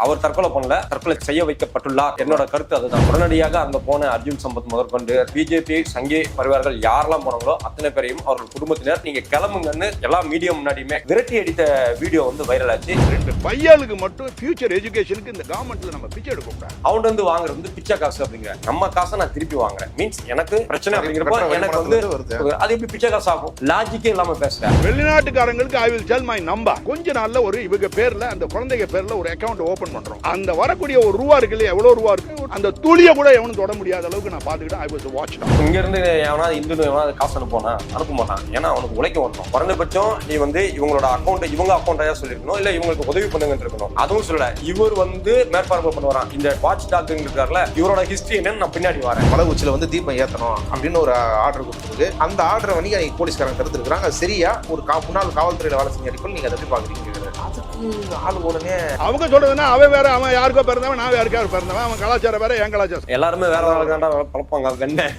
அவர் தற்கொலை பண்ணல, தற்கொலை செய்ய வைக்கப்பட்டுள்ளார். என்னோட கருத்து அதுதான். உடனடியாக அங்க போன அர்ஜுன் சம்பத் முதற்கொண்டு பிஜேபி சங்கி பரிவார்கள் யாரெல்லாம் போனாங்களோ அத்தனை பேரையும் அவர்கள் குடும்பத்தினர் நீங்க கிளம்புங்கன்னு எல்லா மீடியா முன்னாடியுமே விரட்டி அடித்த வீடியோ வந்து வைரல் ஆச்சு. 2 பையலுக்கு மட்டும் ஃபியூச்சர் எஜுகேஷனுக்கு இந்த கவர்மெண்ட்ல நம்ம பிச்சை எடுக்க கூடாது. அவங்க வந்து வாங்குறது வந்து பிச்சை காசு அப்படிங்கிற நம்ம காசை நான் திருப்பி வாங்குறேன் மீன்ஸ் எனக்கு பிரச்சனை அப்படிங்கிறப்போ எனக்கு வந்து அது எப்படி பிச்சை காசு ஆகும்? லாஜிக்கே இல்லாம பேசுறேன். வெளிநாட்டுக்காரங்களுக்கு I will tell my number. கொஞ்ச நாள்ல ஒரு இவங்க பேர்ல அந்த குழந்தைங்க பேர்ல ஒரு அக்கவுண்ட் ஓபன் பண்றோம். அந்த வரக்கூடிய ஒரு ரூபா இருக்கு இல்லையா, எவ்வளவு ரூபா இருக்கு, அந்த துளிய கூட எவனும் தொட முடியாத அளவுக்கு நான் பாத்துக்கிட்டேன். ஐ வாஸ் வாட்சிங். இங்க இருந்து எவனாவது இந்து எவனாவது காசு அனுப்புனா அனுப்ப மாட்டான். ஏன்னா அவனுக்கு உழைக்க வரணும். குறைந்தபட்சம் நீ வந்து இவங்களோட அக்கௌண்ட் இவங்க அக்கௌண்டையா சொல்லிருக்கணும், இல்ல இவங்களுக்கு உதவி பண்ணுங்கன்னு இருக்கணும். அதுவும் சொல்லல. இவர் வந்து மேற்பார்வை பண்ணுவாராம். இந்த வாட்ச் டாக் இருக்காருல, இவரோட ஹிஸ்டரி என்னன்னு நான் பின்னாடி வரேன். மலை உச்சில வந்து தீபம் ஏத்தணும் அப்படின்னு ஒரு ஆர்டர் கொடுத்துருக்கு. அந்த ஆர்டரை வந்து போலீஸ்காரங்க தடுத்துருக்காங்க. சரியா ஒரு முன்னாள் காவல்துறையில வேலை செஞ்ச அடிப்படையில் நீங்க அதை எப்படி பாக்குறீங்க? அதுக்கு ஆள் உடனே அவங்க சொல்றதுன்னா அவன் வேற, அவன் யாருக்கோ பிறந்தவன், நான் யாருக்காரு பிறந்தவன், அவன் கலாச்சாரம் வேற, என் கலாச்சாரம். எல்லாருமே வேற வேலை பழப்பாங்க. வெண்ண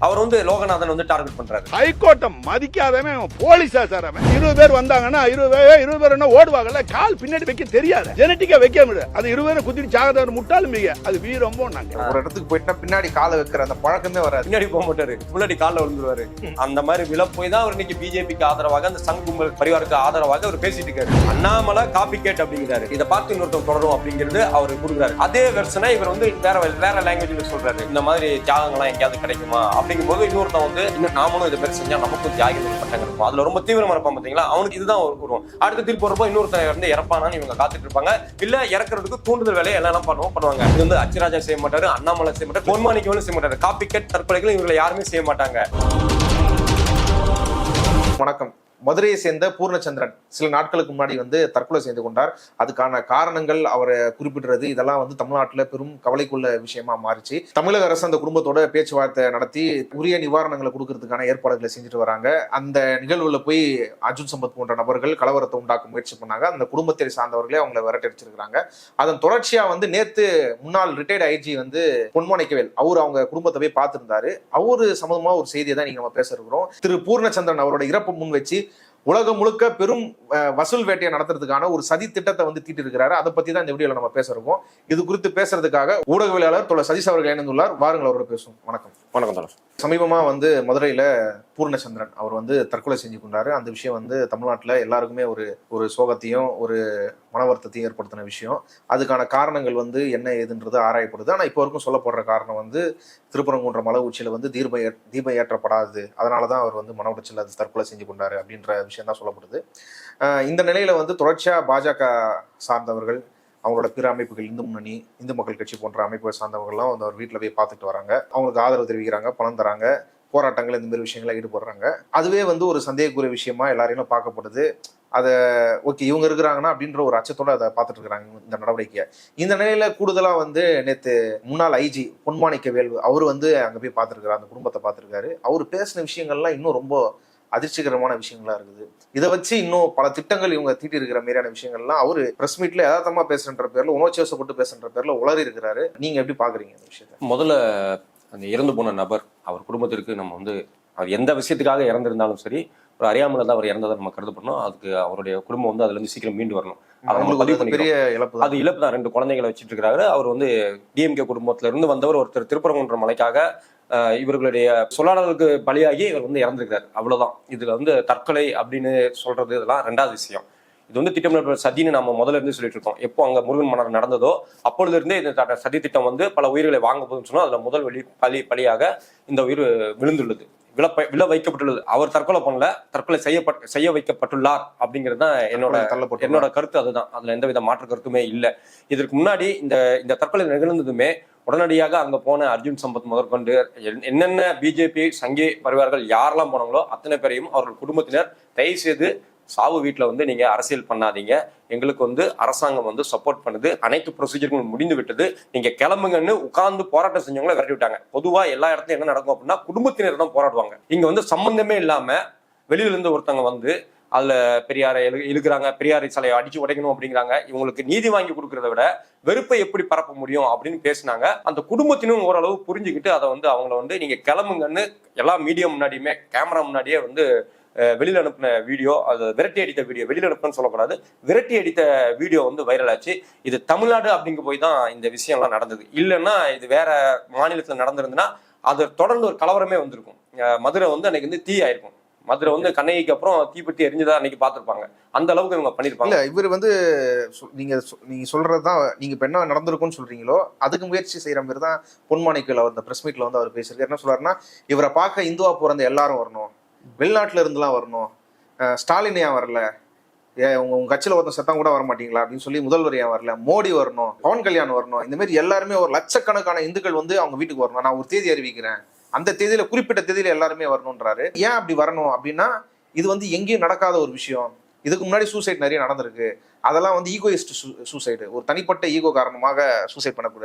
அவர் வந்து லோகநாதன் வந்து டார்கெட் பண்றாரு. ஹைகோர்ட்டை மதிக்காதவன் போலீஸா சார். அவன் 20 பேர் வந்தாங்கன்னா 20 பேர் என்ன ஓடுவாங்கல்ல, கால் பின்னாடி வைக்க தெரியாது, ஜெனட்டிக்கா வைக்க முடியாது. அது 20 பேரை குத்திட்டு சாகதவர் முட்டாலும் மிக அது வீரம்போ. நாங்க ஒரு இடத்துக்கு போயிட்டா பின்னாடி காலை வைக்கிற அந்த பழக்கமே வராது. பின்னாடி போக மாட்டாரு, முன்னாடி காலில் விழுந்துருவாரு. அந்த மாதிரி விழ போய் தான் அவர் இன்னைக்கு பிஜேபிக்கு ஆதரவாக அந்த சங் கும்பல் பரிவாருக்கு ஆதரவாக அவர் பேசிட்டு இருக்காரு. அண்ணாமலை காப்பி கேட் அப்படிங்கிறாரு. இதை பார்த்து இன்னொருத்தர் தொடரும் அப்படிங்கிறது அவர் கொடுக்குறாரு. அதே வெர்ஷனை இவர் வந்து வேற லாங்குவேஜ்ல சொல்றாரு. இந்த மாதிரி தியாகங்கள்லாம் எங்கேயாவது கிடைக்குமா அப்படிங்கும்போது இன்னொருத்தன் வந்து இன்னும் நாமளும் இதை பேர் செஞ்சா நமக்கும் தியாகிகள் பட்டங்க இருக்கும். அதுல ரொம்ப தீவிரமா இருப்பான் பாத்தீங்களா, அவனுக்கு இதுதான் வரும். அடுத்த திருப்பி வரப்போ இன்னொருத்தன் வந்து இறப்பானான்னு இவங்க காத்துட்டு இருப்பாங்க. இல்ல இறக்குறதுக்கு தூண்டுதல் வேலையை எல்லாம் பண்ணுவாங்க. இது வந்து அச்சுராஜா செய்ய மாட்டாரு, அண்ணாமலை செய்ய மாட்டாரு, பொன்மாணிக்கவனும் செய்ய மாட்டாரு. காப்பி கேட் தற்கொலைகளும் இவங்களை யாருமே செய்ய மாட்டாங்க. வணக்கம். மதுரையை சேர்ந்த பூர்ணச்சந்திரன் சில நாட்களுக்கு முன்னாடி வந்து தற்கொலை செய்து கொண்டார். அதுக்கான காரணங்கள் அவரை குறிப்பிடுறது இதெல்லாம் வந்து தமிழ்நாட்டில் பெரும் கவலைக்குள்ள விஷயமா மாறிச்சு. தமிழக அரசு அந்த குடும்பத்தோட பேச்சுவார்த்தை நடத்தி உரிய நிவாரணங்களை கொடுக்கறதுக்கான ஏற்பாடுகளை செஞ்சுட்டு வராங்க. அந்த நிகழ்வுல போய் அர்ஜுன் சம்பத் போன்ற நபர்கள் கலவரத்தை உண்டாக்க முயற்சி பண்ணாங்க. அந்த குடும்பத்தை சார்ந்தவர்களே அவங்களை விரட்டடிச்சிருக்காங்க. அதன் தொடர்ச்சியா வந்து நேத்து முன்னாள் ரிட்டையர்ட் ஐஜி வந்து பொன்மாணிக்கவேல் அவர் அவங்க குடும்பத்தை போய் பார்த்திருந்தாரு. அவரு சம்பந்தமா ஒரு செய்தியை தான் நீங்க நம்ம பேச இருக்கிறோம். திரு பூர்ணச்சந்திரன் அவரோட இறப்பு முன் வச்சு உலகம் முழுக்க பெரும் வசூல் வேட்டையை நடத்துறதுக்கான ஒரு சதி திட்டத்தை வந்து தீட்டி இருக்கிறாரு. அதை பத்தி தான் இந்த வீடியோல நம்ம பேச இருக்கோம். இது குறித்து பேசுறதுக்காக ஊடகவியலாளர் தோழர் சதீஷ் அவர்கள் இணைந்துள்ளார். வாருங்கள் அவரோட பேசுவோம். வணக்கம். வணக்கம். சமீபமா வந்து மதுரையில பூர்ணச்சந்திரன் அவர் வந்து தற்கொலை செஞ்சு கொண்டாரு. அந்த விஷயம் வந்து தமிழ்நாட்டுல எல்லாருக்குமே ஒரு சோகத்தையும் ஒரு மன வருத்தத்தையும் ஏற்படுத்தின விஷயம். அதுக்கான காரணங்கள் வந்து என்ன ஏதுன்றது ஆராயப்படுது. ஆனா இப்போ வரைக்கும் சொல்லப்படுற காரணம் வந்து திருப்பரங்குன்ற மலை உச்சியில வந்து தீபம் ஏற்றப்படாது, அதனாலதான் அவர் வந்து மன உளைச்சல் அது தற்கொலை செஞ்சு கொண்டாரு அப்படின்ற விஷயம் தான் சொல்லப்படுது. இந்த நிலையில வந்து தொடர்ச்சியா பாஜக சார்ந்தவர்கள், அவங்களோட பிற அமைப்புகள், இந்து முன்னணி, இந்து மக்கள் கட்சி போன்ற அமைப்புகள் சார்ந்தவர்கள்லாம் வந்து அவர் வீட்டில் போய் பார்த்துட்டு வராங்க. அவங்களுக்கு ஆதரவு தெரிவிக்கிறாங்க, பணம் தராங்க, போராட்டங்கள் இந்த மாதிரி விஷயங்களை ஈடுபடுறாங்க. அதுவே வந்து ஒரு சந்தேகக்குரிய விஷயமா எல்லாரையும் பார்க்கப்படுது. அதை ஓகே இவங்க இருக்கிறாங்கன்னா அப்படின்ற ஒரு அச்சத்தோட அதை பார்த்துட்டு இருக்கிறாங்க இந்த நடவடிக்கையை. இந்த நிலையில கூடுதலா வந்து நேற்று முன்னாள் ஐஜி பொன்மாணிக்கவேல் அவர் வந்து அங்கே போய் பார்த்துருக்காரு, அந்த குடும்பத்தை பார்த்துருக்காரு. அவர் பேசின விஷயங்கள்லாம் இன்னும் ரொம்ப அதிர்ச்சிகரமான விஷயங்களா இருக்குது. இதை வச்சு இன்னும் பல திட்டங்கள் இவங்க தீட்டி இருக்கிற மாதிரியான விஷயங்கள்லாம் அவரு பிரஸ் மீட்ல யதார்த்தமா பேசுன்ற பேர்ல, உணர்ச்சி வசப்பட்டு பேசுன்ற பேர்ல உளறி இருக்கிறாரு. நீங்க எப்படி பாக்குறீங்க இந்த விஷயத்த? முதல்ல அந்த இறந்து போன நபர் அவர் குடும்பத்திற்கு நம்ம வந்து அவர் எந்த விஷயத்துக்காக இறந்திருந்தாலும் சரி, ஒரு அறியாமல் தான் அவர் இறந்ததை நம்ம கருதப்படணும். அதுக்கு அவருடைய குடும்பம் வந்து அதுல இருந்து சீக்கிரம் மீண்டு வரணும். பெரிய இழப்பு. அது இழப்பு தான். 2 குழந்தைகளை வச்சுட்டு இருக்கிறாரு. அவர் வந்து டிஎம்கே குடும்பத்துல இருந்து வந்தவர். ஒருத்தர் திருப்பரங்குன்ற மலைக்காக இவர்களுடைய சொல்லாடலுக்கு பலியாகி இவர் வந்து இறந்திருக்கிறார். அவ்வளவுதான். இதுல வந்து தற்கொலை அப்படின்னு சொல்றது இதெல்லாம் 2வது விஷயம். இது வந்து திட்டமிட்ட சதின்னு நம்ம முதல்ல இருந்து சொல்லிட்டு இருக்கோம். எப்போ அங்க முருகன் மன்னர் நடந்ததோ அப்பொழுது இருந்தே இந்த சதி திட்டம் வந்து பல உயிர்களை வாங்க போதுன்னு சொன்னா அதுல முதல் பலியாக இந்த உயிர் விழுந்துள்ளது, விழ வைக்கப்பட்டுள்ளது. அவர் தற்கொலை பண்ணல, தற்கொலை செய்ய வைக்கப்பட்டுள்ளார் அப்படிங்கிறது தான் என்னோட கருத்து. அதுதான். அதுல எந்தவித மாற்று கருத்துமே இல்லை. இதற்கு முன்னாடி இந்த தற்கொலை நிகழ்ந்ததுமே உடனடியாக அங்க போன அர்ஜுன் சம்பத் முதற்கொண்டு என்னென்ன பிஜேபி சங்கி பரிவார்கள் யாரெல்லாம் போனாங்களோ அத்தனை பேரையும் அவர்கள் குடும்பத்தினர் தயவு செய்து சாவு வீட்டில் வந்து நீங்க அரசியல் பண்ணாதீங்க, எங்களுக்கு வந்து அரசாங்கம் வந்து சப்போர்ட் பண்ணுது, அனைத்து ப்ரொசீஜர்களும் முடிந்து விட்டது, நீங்க கிளம்புங்கன்னு உட்கார்ந்து போராட்டம் செஞ்சவங்களை விரட்டி விட்டாங்க. பொதுவா எல்லா இடத்துலையும் என்ன நடக்கும் அப்படின்னா குடும்பத்தினர் தான் போராடுவாங்க. இங்க வந்து சம்பந்தமே இல்லாம வெளியில இருந்து ஒருத்தவங்க வந்து அதுல பெரியாரை இழுக்கிறாங்க, பெரியாரை சிலையை அடிச்சு உடைக்கணும் அப்படிங்கிறாங்க. இவங்களுக்கு நீதி வாங்கி கொடுக்கறத விட வெறுப்பை எப்படி பரப்ப முடியும் அப்படின்னு பேசினாங்க. அந்த குடும்பத்தினும் ஓரளவு புரிஞ்சுக்கிட்டு அதை வந்து அவங்கள வந்து நீங்க கிளம்புங்கன்னு எல்லா மீடியா முன்னாடியுமே கேமரா முன்னாடியே வந்து வெளியில் அனுப்பின வீடியோ, அது விரட்டி அடித்த வீடியோ, வெளியில் அனுப்புன்னு சொல்லக்கூடாது, விரட்டி அடித்த வீடியோ வந்து வைரல் ஆச்சு. இது தமிழ்நாடு அப்படிங்க போய் தான் இந்த விஷயம்லாம் நடந்தது. இல்லைன்னா இது வேற மாநிலத்தில் நடந்திருந்துன்னா அது தொடர்ந்து ஒரு கலவரமே வந்திருக்கும். மதுரை வந்து அன்னைக்கு வந்து தீ ஆயிருக்கும். மதுரை வந்து கண்ணகிக்கு அப்புறம் தீப்பெட்டி எரிஞ்சுதான் அன்னைக்கு பார்த்திருப்பாங்க. அந்த அளவுக்கு இவங்க பண்ணிருப்பாங்க. இல்ல இவர் வந்து நீங்க சொல்றதுதான், நீங்க இப்ப என்ன நடந்திருக்கும்னு சொல்றீங்களோ அதுக்கு முயற்சி செய்யற மாதிரி தான் பொன்மாணிக்கல் அவர் இந்த பிரஸ் மீட்ல வந்து அவர் பேசியிருக்காரு. என்ன சொல்றாருன்னா, இவரை பார்க்க இந்துவா பிறந்த எல்லாரும் வரணும், வெளிநாட்டுல இருந்துலாம் வரணும், ஸ்டாலின் ஏன் வரல, உங்க கட்சியில ஒருத்தன் சத்தம் கூட வர மாட்டீங்களா அப்படின்னு சொல்லி முதல்வர் ஏன் வரல, மோடி வரணும், பவன் கல்யாண் வரணும், இந்த மாதிரி எல்லாருமே ஒரு லட்சக்கணக்கான இந்துக்கள் வந்து அவங்க வீட்டுக்கு வரணும், நான் ஒரு தேதி அறிவிக்கிறேன், அந்த தேதியில குறிப்பிட்ட தேதியில எல்லாருமே வரணும்ன்றாரு. ஏன் அப்படி வரணும் அப்படின்னா, இது வந்து எங்கேயும் நடக்காத ஒரு விஷயம். இதுக்கு முன்னாடி சூசைட் நிறைய நடந்திருக்கு. அதெல்லாம் வந்து ஈகோயிஸ்ட் சூசைடு, ஒரு தனிப்பட்ட ஈகோ காரணமாக சூசைட்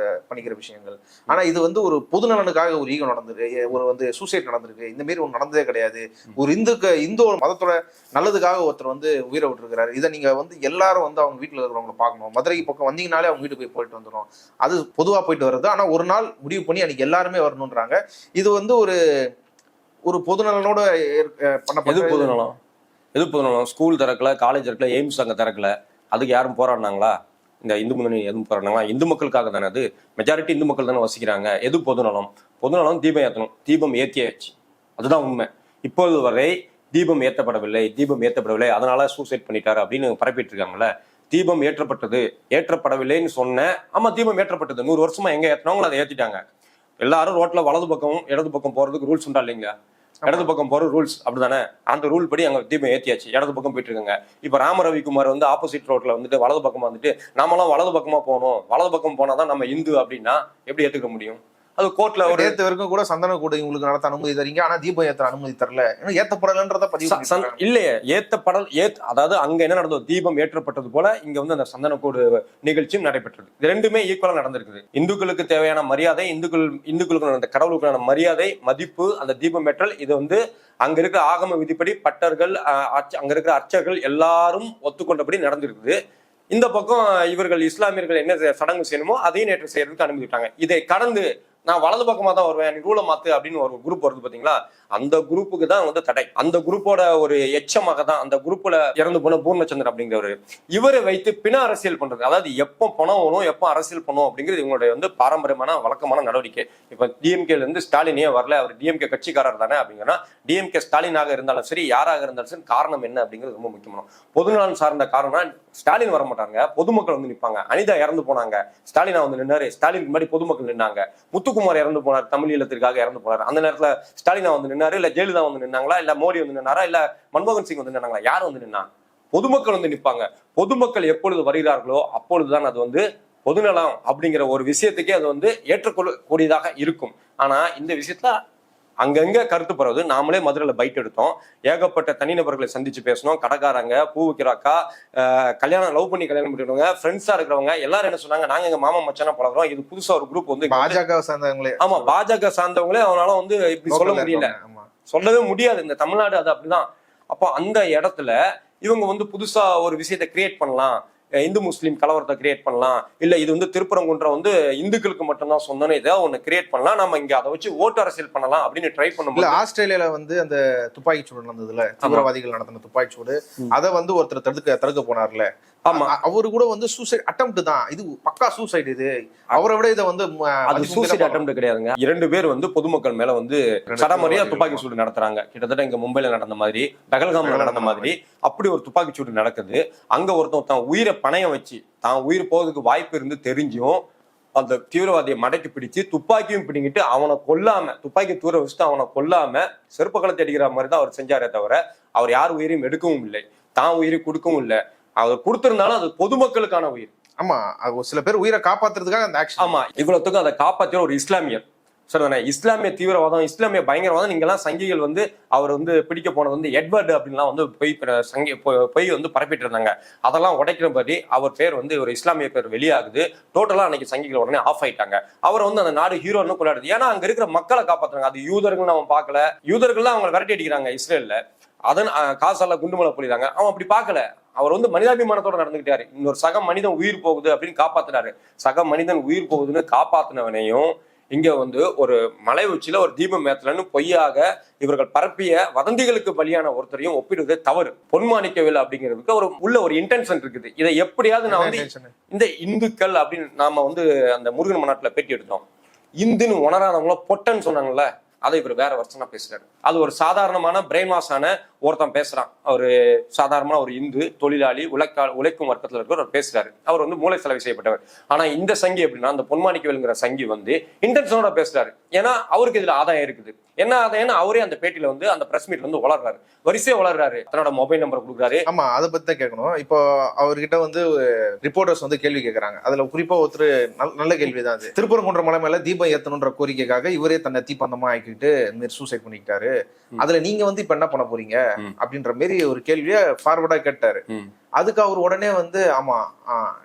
பண்ணிக்கிற விஷயங்கள். ஆனா இது வந்து ஒரு பொது நலனுக்காக ஒரு ஈகோ நடந்திருக்கு, ஒரு வந்து சூசைட் நடந்திருக்கு. இந்த மாதிரி ஒன்று நடந்ததே கிடையாது. ஒரு இந்து மதத்தோட நல்லதுக்காக ஒருத்தர் வந்து உயிரை விட்டுருக்கிறாரு. இதை நீங்க வந்து எல்லாரும் வந்து அவங்க வீட்டில் இருக்கிறவங்களை பார்க்கணும். மதுரைக்கு பக்கம் வந்தீங்கனாலே அவங்க வீட்டுக்கு போயிட்டு வந்துடும். அது பொதுவா போயிட்டு வருது. ஆனா ஒரு நாள் முடிவு பண்ணி அன்னைக்கு எல்லாருமே வரணும்ன்றாங்க. இது வந்து ஒரு பொதுநலனோட பண்ண பொதுநலம். எது பொதுநலம்? ஸ்கூல் திறக்கல, காலேஜ் திறக்கல, எய்ம்ஸ் அங்கே திறக்கல, அதுக்கு யாரும் போராடினாங்களா? இந்த இந்து முன்னணி எதுவும் போராடினாங்களா? இந்து மக்களுக்காக தானே. அது மெஜாரிட்டி இந்து மக்கள் தானே வசிக்கிறாங்க. எது பொதுநலம்? பொதுநலம் தீபம் ஏற்றணும். தீபம் ஏற்றியாச்சு, அதுதான் உண்மை. இப்போது வரை தீபம் ஏற்றப்படவில்லை, அதனால சூசைட் பண்ணிட்டாரு அப்படின்னு பரப்பிட்டு இருக்காங்கல்ல. தீபம் ஏற்றப்படவில்லைன்னு சொன்னேன். ஆமா, தீபம் ஏற்றப்பட்டது. 100 வருஷமா எங்க ஏற்றினவங்களும் அதை ஏற்றிட்டாங்க. எல்லாரும் ரோட்ல வலது பக்கம் இடது பக்கம் போறதுக்கு ரூல்ஸ் உண்டா இல்லைங்களா? இடது பக்கம் போற ரூல்ஸ் அப்படிதானே. அந்த ரூல் படி அங்க தீபம் ஏத்தியாச்சு, இடது பக்கம் போயிட்டு இருக்காங்க. இப்ப ராம ரவிக்குமார் வந்து ஆப்போசிட் ரோட்ல வந்துட்டு வலது பக்கமா வந்துட்டு நாமெல்லாம் வலது பக்கமா போகணும், வலது பக்கம் போனாதான் நம்ம இந்து அப்படின்னா எப்படி ஏத்துக்க முடியும்? அது கோர்ட்ல ஒரு வரைக்கும் கூட சந்தன கூட உங்களுக்கு நடத்த அனுமதி தரீங்க, ஆனா தீபம் ஏத்த அனுமதி தரல, ஏத்தப்படலன்றத பதிவு இல்லையே. அதாவது அங்க என்ன நடந்தது, தீபம் ஏற்றப்பட்டது போல இங்க வந்து அந்த சந்தன கூடு நிகழ்ச்சியும் நடைபெற்றது. இது ரெண்டுமே ஈக்குவலா நடந்திருக்குது. இந்துக்களுக்கு தேவையான மரியாதை, இந்துக்களுக்கு அந்த கடவுளுக்கான மரியாதை, மதிப்பு, அந்த தீபம் ஏற்றல், இது வந்து அங்க இருக்கிற ஆகம விதிப்படி பட்டர்கள், அங்க இருக்கிற அர்ச்சகர்கள் எல்லாரும் ஒத்துக்கொண்டபடி நடந்திருக்குது. இந்த பக்கம் இவர்கள் இஸ்லாமியர்கள் என்ன சடங்கு செய்யணுமோ அதையும் நேற்று செய்யறதுக்கு அனுமதி விட்டாங்க. இதை கடந்து நான் வலது பக்கமா தான் வருவேன், நீ ரூலை மாத்து அப்படின்னு ஒரு குரூப் வருது பாத்தீங்களா, அந்த குரூப்புக்கு தான் வந்து தடை. அந்த குரூப்போட ஒரு எச்சமாக தான் அந்த குரூப்ல இறந்து போன பூர்ணச்சந்திரன் அப்படிங்கிறவரு இவரை வைத்து பிண அரசியல் பண்றது. அதாவது எப்போ பணம் வரும், எப்போ அரசியல் பண்ணும் அப்படிங்கிறது இவங்களுடைய வந்து பாரம்பரியமான வழக்கமான நடவடிக்கை. இப்ப டிஎம்கேல இருந்து ஸ்டாலினே வரல, அவர் டிஎம்கே கட்சிக்காரர் தானே அப்படிங்கன்னா, டிஎம்கே ஸ்டாலினாக இருந்தாலும் சரி, யாராக இருந்தாலும் சரி, காரணம் என்ன அப்படிங்கிறது ரொம்ப முக்கியமான. பொதுநலன் சார்ந்த காரணம். ஸ்டாலின் வர மாட்டாங்க, பொதுமக்கள் வந்து நிற்பாங்க. அனிதா இறந்து போனாங்க, ஸ்டாலினா வந்து நின்னாரு. ஸ்டாலினுக்கு முன்னாடி பொதுமக்கள் நின்னாங்க. முத்துக்குமார் இறந்து போனார், தமிழ் ஈழத்திற்காக இறந்து போனார். அந்த நேரத்துல ஸ்டாலினா வந்து நின்னாரு, இல்ல ஜெயலலிதா வந்து நின்னாங்களா, இல்ல மோடி வந்து நின்னாரா, இல்ல மன்மோகன் சிங் வந்து நின்னாங்களா? யார் வந்து நின்னா? பொதுமக்கள் வந்து நிற்பாங்க. பொதுமக்கள் எப்பொழுது வருகிறார்களோ அப்பொழுதுதான் அது வந்து பொதுநலம் அப்படிங்கிற ஒரு விஷயத்துக்கே அது வந்து ஏற்றுக்கொள்ளக்கூடியதாக இருக்கும். ஆனா இந்த விஷயத்துல அங்கங்க கருத்து பரவுது. நாமளே மதுரையில பைட் எடுத்தோம், ஏகப்பட்ட தனிநபர்களை சந்திச்சு பேசணும். கடைக்காரங்க, பூ வைக்கிறாக்கா, லவ் பண்ணி கல்யாணம் பண்ணிடுவாங்க, ஃப்ரெண்ட்ஸா இருக்கிறவங்க எல்லாரும் என்ன சொன்னாங்க, நாங்க எங்க மாமா மச்சானா பழகிறோம். இது புதுசா ஒரு குரூப் வந்து பாஜக சார்ந்தவங்களே. ஆமா, பாஜக சார்ந்தவங்களே அவனால வந்து இப்படி சொல்ல முடியல, சொல்லவே முடியாது. இந்த தமிழ்நாடு அது அப்படிதான். அப்போ அந்த இடத்துல இவங்க வந்து புதுசா ஒரு விஷயத்தை கிரியேட் பண்ணலாம், இந்து முஸ்லீம் கலவரத்தை கிரியேட் பண்ணலாம், இல்ல இது வந்து திருப்பரங்குன்றம் வந்து இந்துக்களுக்கு மட்டும்தான் சொந்தம்னு ஏதாவது ஒண்ணு கிரியேட் பண்ணலாம், நம்ம இங்க அதை வச்சு ஓட்டு அரசியல் பண்ணலாம் அப்படின்னு ட்ரை பண்ணும்போது, ஆஸ்திரேலியால வந்து அந்த துப்பாக்கி சூடு நடந்ததுல, தீவிரவாதிகள் நடத்தின துப்பாக்கி சூடு, அதை வந்து ஒருத்தர் தடுக்க போனார்ல. ஆமா, அவரு கூட வந்து சூசைட் அட்டெம்ப்ட் தான். இது பக்கா சூசைட். இது அவரை விட இதை வந்து அது சூசைட் அட்டெம்ப்ட் கிடையாதுங்க. 2 பேர் வந்து பொதுமக்கள் மேல வந்து சடமரியா துப்பாக்கி சூடு நடத்துறாங்க. கிட்டத்தட்ட இங்க மும்பைல நடந்த மாதிரி, பெஹல்காம்ல நடந்த மாதிரி அப்படி ஒரு துப்பாக்கி சூடு நடக்குது. அங்க ஒருத்தன் தான் உயிரை பணயம் வச்சு, தான் உயிர் போவதுக்கு வாய்ப்பு இருந்து தெரிஞ்சும் அந்த தீவிரவாதியை மடக்கி பிடிச்சு துப்பாக்கியும் பிடிங்கிட்டு அவனை கொல்லாம, துப்பாக்கி தூர வச்சுட்டு அவனை கொல்லாம செருப்பு களத்தை அடிக்கிற மாதிரி தான் அவர் செஞ்சாரே தவிர அவர் யார் உயிரையும் எடுக்கவும் இல்லை, தான் உயிரை கொடுக்கவும் இல்லை. அவர் கொடுத்திருந்தாலும் அது பொதுமக்களுக்கான உயிர். ஆமா, சில பேர் உயிரை காப்பாத்துறதுக்காக அந்த ஆக்ஷன். ஆமா, இவ்வளவுக்கும் அதை காப்பாற்ற ஒரு இஸ்லாமியர் சரிதானே. இஸ்லாமிய தீவிரவாதம், இஸ்லாமிய பயங்கரவாதம். நீங்கெல்லாம் சங்கிகள் வந்து அவர் வந்து பிடிக்க போனது வந்து எட்வர்டு அப்படின்லாம் வந்து பொய் வந்து பரப்பிட்டு இருந்தாங்க. அதெல்லாம் உடைக்கிறபடி அவர் பேர் வந்து ஒரு இஸ்லாமிய பேர் வெளியாகுது. டோட்டலா அன்னைக்கு சங்கிகள் உடனே ஆஃப் ஆயிட்டாங்க. அவர் வந்து அந்த நாடு ஹீரோன்னு கொண்டாடுது. ஏன்னா அங்க இருக்கிற மக்களை காப்பாத்துறாங்க. அது யூதர்கள் அவன் பார்க்கல, யூதர்கள்லாம் அவங்க விரட்டி அடிக்கிறாங்க இஸ்ரேல்ல, அதன் காசால குண்டுமலை பொழிறாங்க. அவன் அப்படி பார்க்கல. அவர் வந்து மனிதாபிமானத்தோட நடந்துகிட்டாரு. இன்னொரு சக மனிதன் உயிர் போகுது அப்படின்னு காப்பாத்துறாரு. சக மனிதன் உயிர் போகுதுன்னு காப்பாத்தினவனையும் இங்க வந்து ஒரு மலை உச்சியில ஒரு தீபம் ஏத்தலன்னு பொய்யாக இவர்கள் பரப்பிய வதந்திகளுக்கு பலியான ஒருத்தரையும் ஒப்பிடுவது தவறு. பொன்மாணிக்கவேல் அப்படிங்கிறதுக்கு ஒரு இன்டென்ஷன் இருக்குது. இதை எப்படியாவது நான் வந்து இந்த இந்துக்கள் அப்படின்னு நாம வந்து அந்த முருகன் மாநாட்டுல பேட்டி எடுத்தோம். இந்துன்னு உணராதவங்கள பொட்டன்னு சொன்னாங்கல்ல, அதை இவர் வேற வருஷனா பேசுறாரு. அது ஒரு சாதாரணமான பிரெயின் வாஷ் ஆன ஒருத்தன் பேசுறான். அவரு சாதாரணமா ஒரு இந்து தொழிலாளி உழைக்கும் வர்க்கத்துல இருக்கிற பேசுறாரு. அவர் வந்து மூளை செலவு செய்யப்பட்டவர். ஆனா இந்த சங்கி எப்படின்னா, அந்த பொன்மாணிக்கவேல்ங்கிற சங்கி வந்து இன்டென்ஷனோட பேசுறாரு. ஏன்னா அவருக்கு இதுல ஆதாயம் இருக்குது. என்ன ஆதாயம்னு அவரே அந்த பேட்டியில வந்து அந்த பிரஸ் மீட்ல வந்து வளர்றாரு, வரிசையா வளர்றாரு, தன்னோட மொபைல் நம்பர் கொடுக்குறாரு. ஆமா, அதை பத்தி தான் கேட்கணும். இப்போ அவர்கிட்ட வந்து ரிப்போர்ட்டர்ஸ் வந்து கேள்வி கேட்கறாங்க. அதுல குறிப்பா ஒருத்தர் நல்ல கேள்விதான் அது. திருப்பரங்குன்ற மலை மேல தீபம் ஏத்தணுன்ற கோரிக்கைக்காக இவரே தன்னை தீப்பந்தமா ஆக்கிட்டு இந்த மாதிரி சூசைட் பண்ணிக்கிட்டாரு. அதுல நீங்க வந்து இப்ப என்ன பண்ண போறீங்க அப்படின்ற மாதிரி ஒரு கேள்விய ஃபார்வர்டா கேட்டாரு. அதுக்கு அவர் உடனே வந்து ஆமா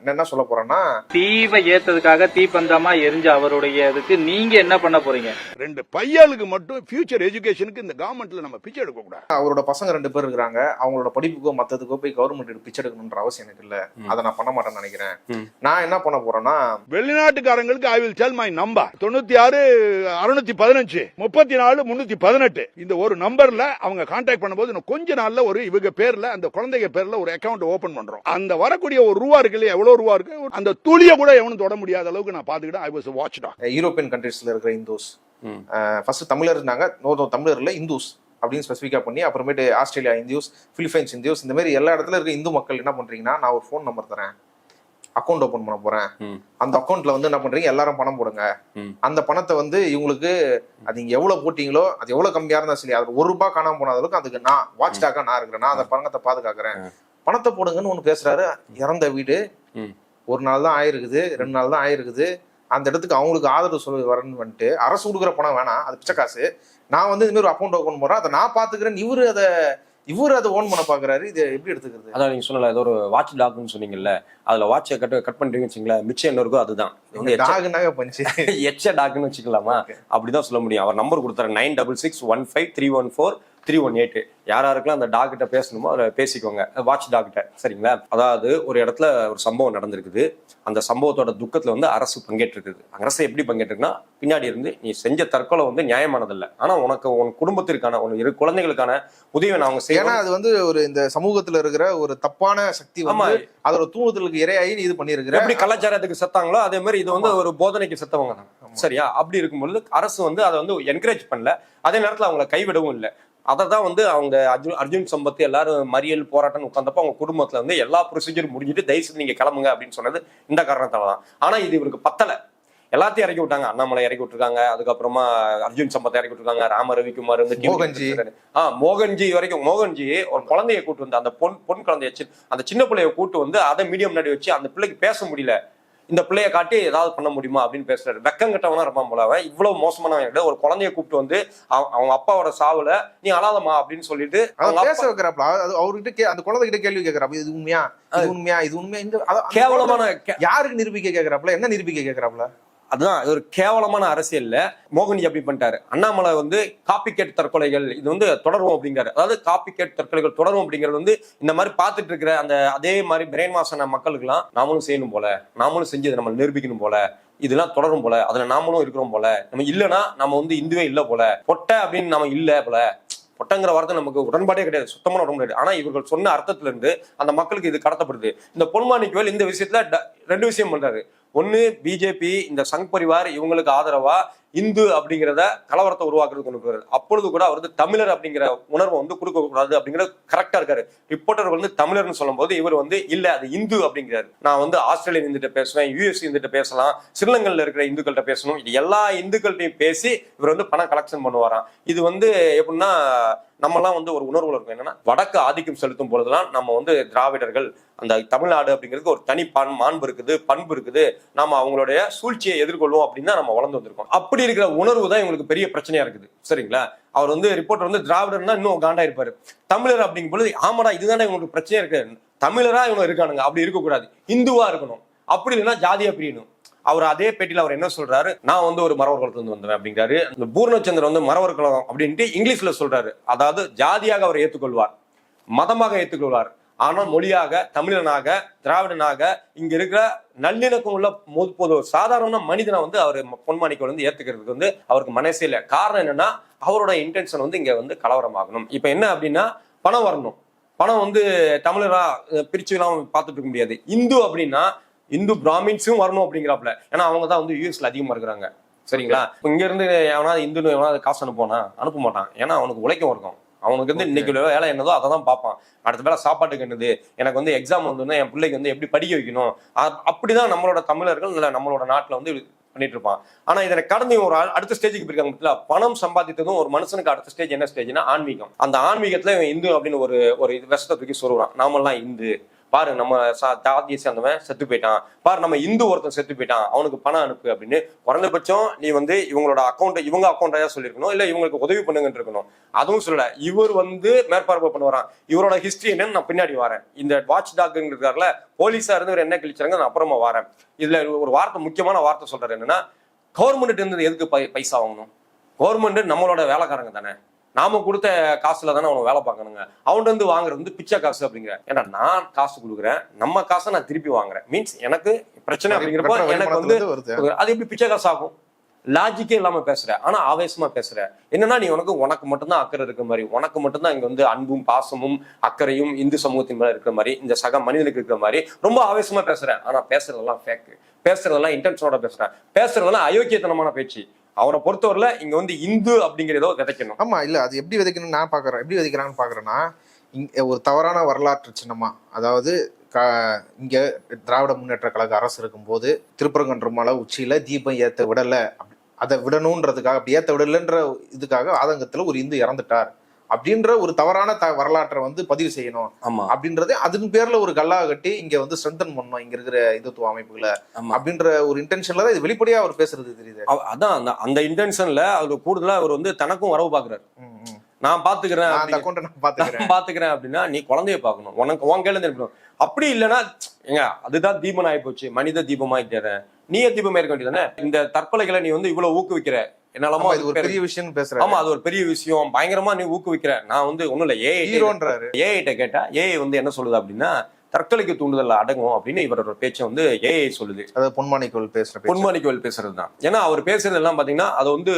என்ன சொல்ல போறேன்னா, தீவை ஏத்ததுக்காக தீப்பந்தமா எரிஞ்ச அவருடைய இதுக்கு நீங்க என்ன பண்ண போறீங்க? 2 பையலுக்கு மட்டும் ஃபியூச்சர் எஜுகேஷனுக்கு இந்த கவர்மெண்ட்ல நம்ம பிச்சை எடுக்க கூடாது. அவரோட பசங்க 2 பேர் இருக்காங்க. அவங்களோட படிப்புக்கோ மத்ததுக்கோ போய் கவர்மெண்ட் பிச்சை எடுக்கணும்ன்ற அவசியம் எனக்கு இல்ல. அதை நான் பண்ண மாட்டேன்னு நினைக்கிறேன். நான் என்ன பண்ண போறேன்னா, வெளிநாட்டுக்காரங்களுக்கு I will tell my number 96 615 34 318 இந்த ஒரு நம்பர்ல அவங்க கான்டாக்ட் பண்ணும்போது இன்னும் கொஞ்ச நாள்ல ஒரு இவங்க பேர்ல அந்த குழந்தைங்க பேர்ல ஒரு அக்கவுண்ட் ஓபன் பண்றோம். அந்த வரக்கூடிய ஒரு ரூபா இருக்கு இல்லையா, எவ்வளவு ரூபா இருக்கு, அந்த துளிய கூட எவனும் தொட முடியாத அளவுக்கு நான் பாத்துக்கிட்டேன். I was watched. யூரோப்பியன் கண்ட்ரீஸ்ல இருக்கிற இந்துஸ் ஃபர்ஸ்ட் தமிழர் இருந்தாங்க, தமிழர் இல்ல இந்துஸ் அப்படின்னு ஸ்பெசிஃபிக்கா பண்ணி, அப்புறமேட்டு ஆஸ்திரேலியா இந்தியூஸ், பிலிப்பைன்ஸ் இந்தியூஸ், இந்த மாதிரி எல்லா இடத்துல இருக்க இந்து மக்கள் என்ன பண்றீங்கன்னா, நான் ஒரு ஃபோன் நம்பர் தரேன், அக்கௌண்ட் ஓபன் பண்ண போறேன், அந்த அக்கௌண்ட்ல வந்து என்ன பண்றீங்க, எல்லாரும் பணம் போடுங்க. அந்த பணத்தை வந்து இவங்களுக்கு அது நீங்க எவ்வளவு போட்டீங்களோ அது எவ்வளவு கம்மியா இருந்தா சரி, அது ₹1 காணாம போன அளவுக்கு அதுக்கு நான் வாட்ச் டாக்கா நான் இருக்கிறேன், நான் அந்த பணத்தை பாதுகாக்கிறேன், பணத்தை போடுங்கன்னு ஒண்ணு பேசுறாரு. இறந்த வீடு ஒரு நாள் தான் ஆயிருக்குது, 2 நாள் தான் ஆயிருக்குது. அந்த இடத்துக்கு அவங்களுக்கு ஆதரவு சொல்லி வரணும்னு வந்துட்டு அரசு கொடுக்குற பணம் வேணாம், அது பிச்சை காசு, நான் வந்து இந்த மாதிரி ஒரு அக்கௌண்ட் ஓபன் போறேன், அதை நான் பாத்துக்கிறேன், இவரு அதை ஓன் பண்ண பாக்குறாரு. இது எப்படி எடுத்துக்கிறது? அதான் நீங்க சொன்னல, ஏதோ ஒரு வாட்ச் டாக்னு சொன்னீங்கல்ல, அதுல வாட்சை கட் பண்ணிட்டீங்கன்னு வச்சுங்களேன், மிச்சம் என்ன இருக்கோ அதுதான் டாக்னாக பஞ்சு எச்ச டாக்னு வச்சுக்கலாமா, அப்படிதான் சொல்ல முடியும். அவர் நம்பர் கொடுத்தாரு 96615314 யாராருக்கெல்லாம் அந்த டாக்கிட்ட பேசணுமோ அதை பேசிக்கோங்க, வாட்ச் டாக்கிட்ட. சரிங்களா? அதாவது ஒரு இடத்துல ஒரு சம்பவம் நடந்திருக்குது. அந்த சம்பவத்தோட துக்கத்துல வந்து அரசு பங்கேற்றிருக்குது. அரசு எப்படி பங்கேற்றிருக்குன்னா, பின்னாடி இருந்து நீ செஞ்ச தற்கொலை வந்து நியாயமானதில்லை, ஆனா உன் குடும்பத்திற்கான உன் குழந்தைகளுக்கான உதவி அவங்க செய்யணும். அது வந்து ஒரு இந்த சமூகத்துல இருக்கிற ஒரு தப்பான சக்தி வந்து அதோட தூண்டுதலுக்கு இரையாகி இது பண்ணிருக்கிற. எப்படி கலாச்சாரத்துக்கு செத்தாங்களோ அதே மாதிரி இது வந்து ஒரு போதனைக்கு செத்தவங்க தான். சரியா? அப்படி இருக்கும்பொழுது அரசு வந்து அதை வந்து என்கரேஜ் பண்ணல, அதே நேரத்துல அவங்களை கைவிடவும் இல்லை. அதான் வந்து அவங்க அர்ஜுன் சம்பத் எல்லாரும் மறியல் போராட்டம் உட்கார்ந்தப்ப அவங்க குடும்பத்துல வந்து எல்லா ப்ரொசீஜரும் முடிஞ்சிட்டு தயவுசெய்து நீங்க கிளம்புங்க அப்படின்னு சொன்னது இந்த காரணத்தால தான். ஆனா இது இவருக்கு பத்தல, எல்லாத்தையும் இறக்கி விட்டாங்க. அண்ணாமலை இறக்கி விட்டுருக்காங்க, அதுக்கப்புறமா அர்ஜுன் சம்பத் இறக்கி விட்டுருக்காங்க, ராம ரவிக்குமார் வந்து மோகன்ஜி வரைக்கும். மோகன்ஜி ஒரு குழந்தைய கூட்டு வந்து அந்த பொன் குழந்தைய அந்த சின்ன பிள்ளைய கூட்டு வந்து அதை மீடியம் முன்னாடி வச்சு அந்த பிள்ளைக்கு பேச முடியல, இந்த பிள்ளைய காட்டி ஏதாவது பண்ண முடியுமா அப்படின்னு பேசுறாரு. வெக்கம் கட்டவனா இருப்பான் போல. அவன் இவ்வளவு மோசமானவன். ஒரு குழந்தைய கூப்பிட்டு வந்து அவங்க அப்பாவோட சாவுல நீ அழாதமா அப்படின்னு சொல்லிட்டு பேச வைக்கிறாப்ல. அவர்கிட்ட அந்த குழந்தைகிட்ட கேள்வி கேட்கிறாப்ல, இது உண்மையா, இது உண்மையா, இது உண்மையா, இந்த கேவலமான யாருக்கு நிரூபிக்க கேட்கிறாப்ல, என்ன நிரூபிக்க கேட்கிறாப்ல? அதுதான் ஒரு கேவலமான அரசியல்ல மோகன்ஜி அப்படி பண்ணிட்டாரு. அண்ணாமலை வந்து காப்பி கேட் தற்கொலைகள் இது வந்து தொடரும் அப்படிங்கிறாரு. அதாவது காப்பி கேட் தற்கொலைகள் தொடரும் அப்படிங்கிறது வந்து இந்த மாதிரி பார்த்துட்டு இருக்கிற அந்த அதே மாதிரி பிரெயின் வாஷ் ஆன மக்களுக்கு எல்லாம் நாமளும் செய்யணும் போல, நாமளும் செஞ்சு நம்ம நிரூபிக்கணும் போல, இதெல்லாம் தொடரும் போல, அதுல நாமளும் இருக்கிறோம் போல, நம்ம இல்லைன்னா நம்ம வந்து இந்துவே இல்லை போல, பொட்டை அப்படின்னு நம்ம இல்லை போல. பொட்டங்கிற வார்த்தை நமக்கு உடன்பாடே கிடையாது, சுத்தமான உடன்பாடு. ஆனா இவர்கள் சொன்ன அர்த்தத்துல இருந்து அந்த மக்களுக்கு இது கடத்தப்படுது. இந்த பொன்மாணிக்கவேல் இந்த விஷயத்துல 2 விஷயம் பண்றாரு. ஒண்ணு, பிஜேபி இந்த சங் பரிவார் இவங்களுக்கு ஆதரவா இந்து அப்படிங்கிறத கலவரத்தை உருவாக்குறது கொண்டு போறாரு. அப்பொழுது கூட அவர் வந்து தமிழர் அப்படிங்கிற உணர்வை வந்து கொடுக்க கூடாது அப்படிங்கிறது கரெக்டா இருக்காரு. ரிப்போர்ட்டர் வந்து தமிழர்னு சொல்லும் போது இவர் வந்து இல்ல அது இந்து அப்படிங்கிறாரு. நான் வந்து ஆஸ்திரேலியா இருந்துட்டு பேசுவேன், யூஎஸ் இருந்துட்டு பேசலாம், ஸ்ரீலங்கன்ல இருக்கிற இந்துக்கள்கிட்ட பேசணும், இது எல்லா இந்துக்கள்கிட்டையும் பேசி இவர் வந்து பணம் கலெக்ஷன் பண்ணுவாராம். இது வந்து எப்படின்னா, நம்மலாம் வந்து ஒரு உணர்வுல இருக்கும், என்னன்னா வடக்கு ஆதிக்கம் செலுத்தும் பொழுதுதான் நம்ம வந்து திராவிடர்கள் அந்த தமிழ்நாடு அப்படிங்கிறதுக்கு ஒரு தனி மாண்பு இருக்குது, பண்பு இருக்குது, நாம அவங்களுடைய சூழ்ச்சியை எதிர்கொள்வோம் அப்படின்னு தான் நம்ம வளர்ந்து வந்திருக்கோம். அப்படி இருக்கிற உணர்வு தான் இவங்களுக்கு பெரிய பிரச்சனையா இருக்குது. சரிங்களா? அவர் வந்து ரிப்போர்ட்டர் வந்து திராவிடர்னா இன்னும் காண்டா இருப்பாரு. தமிழர் அப்படிங்கும் பொழுது ஆமாடா இதுதானே இவங்களுக்கு பிரச்சனையா இருக்கு, தமிழரா இவங்க இருக்கானுங்க, அப்படி இருக்கக்கூடாது, இந்துவா இருக்கணும், அப்படி இல்லைன்னா ஜாதியா பிரியணும். அவர் அதே பேட்டியில அவர் என்ன சொல்றாரு, நான் வந்து ஒரு மறவர் குலத்துல இருந்து வந்தேன் அப்படிங்கிறாரு. இந்த பூர்ணச்சந்திரன் வந்து மறவர் குலம் அப்படின்ட்டு இங்கிலீஷ்ல சொல்றாரு. அதாவது ஜாதியாக அவர் ஏற்றுக்கொள்வார், மதமாக ஏற்றுக்கொள்வார், ஆனால் மொழியாக தமிழனாக திராவிடனாக இங்க இருக்கிற நல்லிணக்கம் உள்ள பொது சாதாரண மனிதனை வந்து அவர் பொன்மாணிக்கம் வந்து ஏத்துக்கிறதுக்கு வந்து அவருக்கு மனசே இல்லை. காரணம் என்னன்னா அவரோட இன்டென்ஷன் வந்து இங்க வந்து கலவரமாகணும். இப்ப என்ன அப்படின்னா பணம் வரணும். பணம் வந்து தமிழரா பிரிச்சு எல்லாம் பார்த்துட்டு இருக்க முடியாது. இந்து அப்படின்னா இந்து பிராமின்ஸும் வரணும் அப்படிங்கிறாப்ல. ஏன்னா அவங்க தான் வந்து யூஎஸ்ல அதிகமா இருக்கிறாங்க. சரிங்களா? இங்க இருந்து எவனாவது இந்துன்னு எவனாவது காசு அனுப்ப மாட்டான். ஏன்னா அவனுக்கு உழைக்கும் இருக்கும். அவனுக்கு வந்து இன்னைக்கு வேலை என்னதோ அதை தான் பார்ப்பான். அடுத்த வேலை சாப்பாட்டுக்கு என்னது, எனக்கு வந்து எக்ஸாம் வந்து என் பிள்ளைக்கு வந்து எப்படி படிக்க வைக்கணும், அப்படிதான் நம்மளோட தமிழர்கள் இல்லை நம்மளோட நாட்டுல வந்து பண்ணிட்டு இருப்பான். ஆனா இதனை கடந்து ஒரு அடுத்த ஸ்டேஜுக்கு போயிருக்காங்க. பணம் சம்பாதித்ததும் ஒரு மனுஷனுக்கு அடுத்த ஸ்டேஜ் என்ன ஸ்டேஜ்னா ஆன்மீகம். அந்த ஆன்மீகத்துல இந்து அப்படின்னு ஒரு விஷத்தை தூக்கி சொல்லுவான். நாமெல்லாம் இந்து பாரு, நம்ம ஜாதியை சேர்ந்தவன் செத்து போயிட்டான், பாரு நம்ம இந்து ஒருத்தன் செத்து போயிட்டான், அவனுக்கு பணம் அனுப்பு அப்படின்னு. குறைந்தபட்சம் நீ வந்து இவங்களோட இவங்க அக்கௌண்டையா சொல்லிருக்கணும், இல்ல இவங்களுக்கு உதவி பண்ணுங்கன்னு இருக்கணும். அதுவும் சொல்லல. இவர் வந்து மேற்பார்வை பண்ணுவாராம். இவரோட ஹிஸ்டரி என்னன்னு நான் பின்னாடி வரேன். இந்த வாட்ச் டாக்னு இருக்காருல, போலீஸா இருந்து இவர் என்ன கிழிச்சாங்க நான் அப்புறமா வரேன். இதுல ஒரு வார்த்தை, முக்கியமான வார்த்தை சொல்றாரு என்னன்னா, கவர்மெண்ட் இருந்து எதுக்கு பைசா வாங்கணும்? கவர்மெண்ட் நம்மளோட வேலைக்காரங்க தானே, நாம கொடுத்த காசுல தானே அவனை வேலை பார்க்கணுங்க. அவன்கிட்ட இருந்து வாங்குறது வந்து பிச்சை காசு அப்படிங்கிற. ஏன்னா நான் காசு கொடுக்குறேன், நம்ம காசை நான் திருப்பி வாங்குறேன். மீன்ஸ் எனக்கு பிரச்சனை அப்படிங்கிறப்போ எனக்கு வந்து அது எப்படி பிச்சை காசு ஆகும்? லாஜிக்கே இல்லாம பேசுற, ஆனா ஆவேசமா பேசுற. என்னன்னா நீ உனக்கு மட்டும்தான் அக்கறை இருக்க மாதிரி, உனக்கு மட்டும்தான் இங்க வந்து அன்பும் பாசமும் அக்கறையும் இந்து சமூகத்தின் மேல இருக்கிற மாதிரி, இந்த சக மனிதனுக்கு இருக்கிற மாதிரி ரொம்ப ஆவேசமா பேசுற. ஆனா பேசுறதெல்லாம் ஃபேக், பேசுறதெல்லாம் இன்டென்ஷனோட பேசுறேன், பேசுறதெல்லாம் அயோக்கியத்தனமான பேச்சு. அவரை பொறுத்தவரையில இங்க வந்து இந்து அப்படிங்கிறதோ விதைக்கணும். ஆமா, இல்ல அது எப்படி விதைக்கணும்னு நான் பாக்குறேன். எப்படி விதைக்கிறான்னு பாக்குறேன்னா, ஒரு தவறான வரலாற்று சின்னமா, அதாவது இங்க திராவிட முன்னேற்ற கழக அரசு இருக்கும்போது திருப்பரங்குன்ற மலை உச்சியில தீபம் ஏத்த விடல, அதை விடணும்ன்றதுக்காக, அப்படி ஏத்த விடலன்ற இதுக்காக ஆதங்கத்துல ஒரு இந்து இறந்துட்டார் அப்படின்ற ஒரு தவறான வரலாற்றை வந்து பதிவு செய்யணும். அப்படின்றது அதன் பேர்ல ஒரு கல்லா கட்டி இங்க வந்து ஸ்ட்ரென்தன் பண்ணணும் இங்க இருக்கிற இந்துத்துவ அமைப்புகளை அப்படின்ற ஒரு இன்டென்ஷன்ல தான் இது வெளிப்படையா அவர் பேசுறது தெரியுது. அதான் அந்த இன்டென்ஷன்ல அவர் கூடுதலா அவர் வந்து தனக்கும் வரவு பாக்குறாரு. நான் பாத்துக்கிறேன் அப்படின்னா நீ குழந்தைய பாக்கணும், உனக்கு உன் கையில இருக்கணும். அப்படி இல்லைன்னா ஏங்க அதுதான் தீபம் ஆகி போச்சு, மனித தீபமாயிட்டேன். நீயே தீபமா இருக்க வேண்டியதானே. இந்த தற்கொலைகளை நீ வந்து இவ்வளவு ஊக்குவிக்கிற, என்னாலமா அது ஒரு பெரிய விஷயம் பேசுறேன். ஆமா, அது ஒரு பெரிய விஷயம், பயங்கரமா நீ ஊக்குவிக்கிற. நான் வந்து ஒண்ணும் இல்ல, ஏஐட்ட கேட்டா ஏஐ வந்து என்ன சொல்லுது அப்படின்னா தற்கொலைக்கு தூண்டுதல் அடங்கும் அப்படின்னு இவரோட பேச்சை வந்து ஏஐ சொல்லுது. அதாவது பொன்மாணிக்கோவில் பேசுறதுதான். ஏன்னா அவர் பேசுறது எல்லாம் பாத்தீங்கன்னா அதை வந்து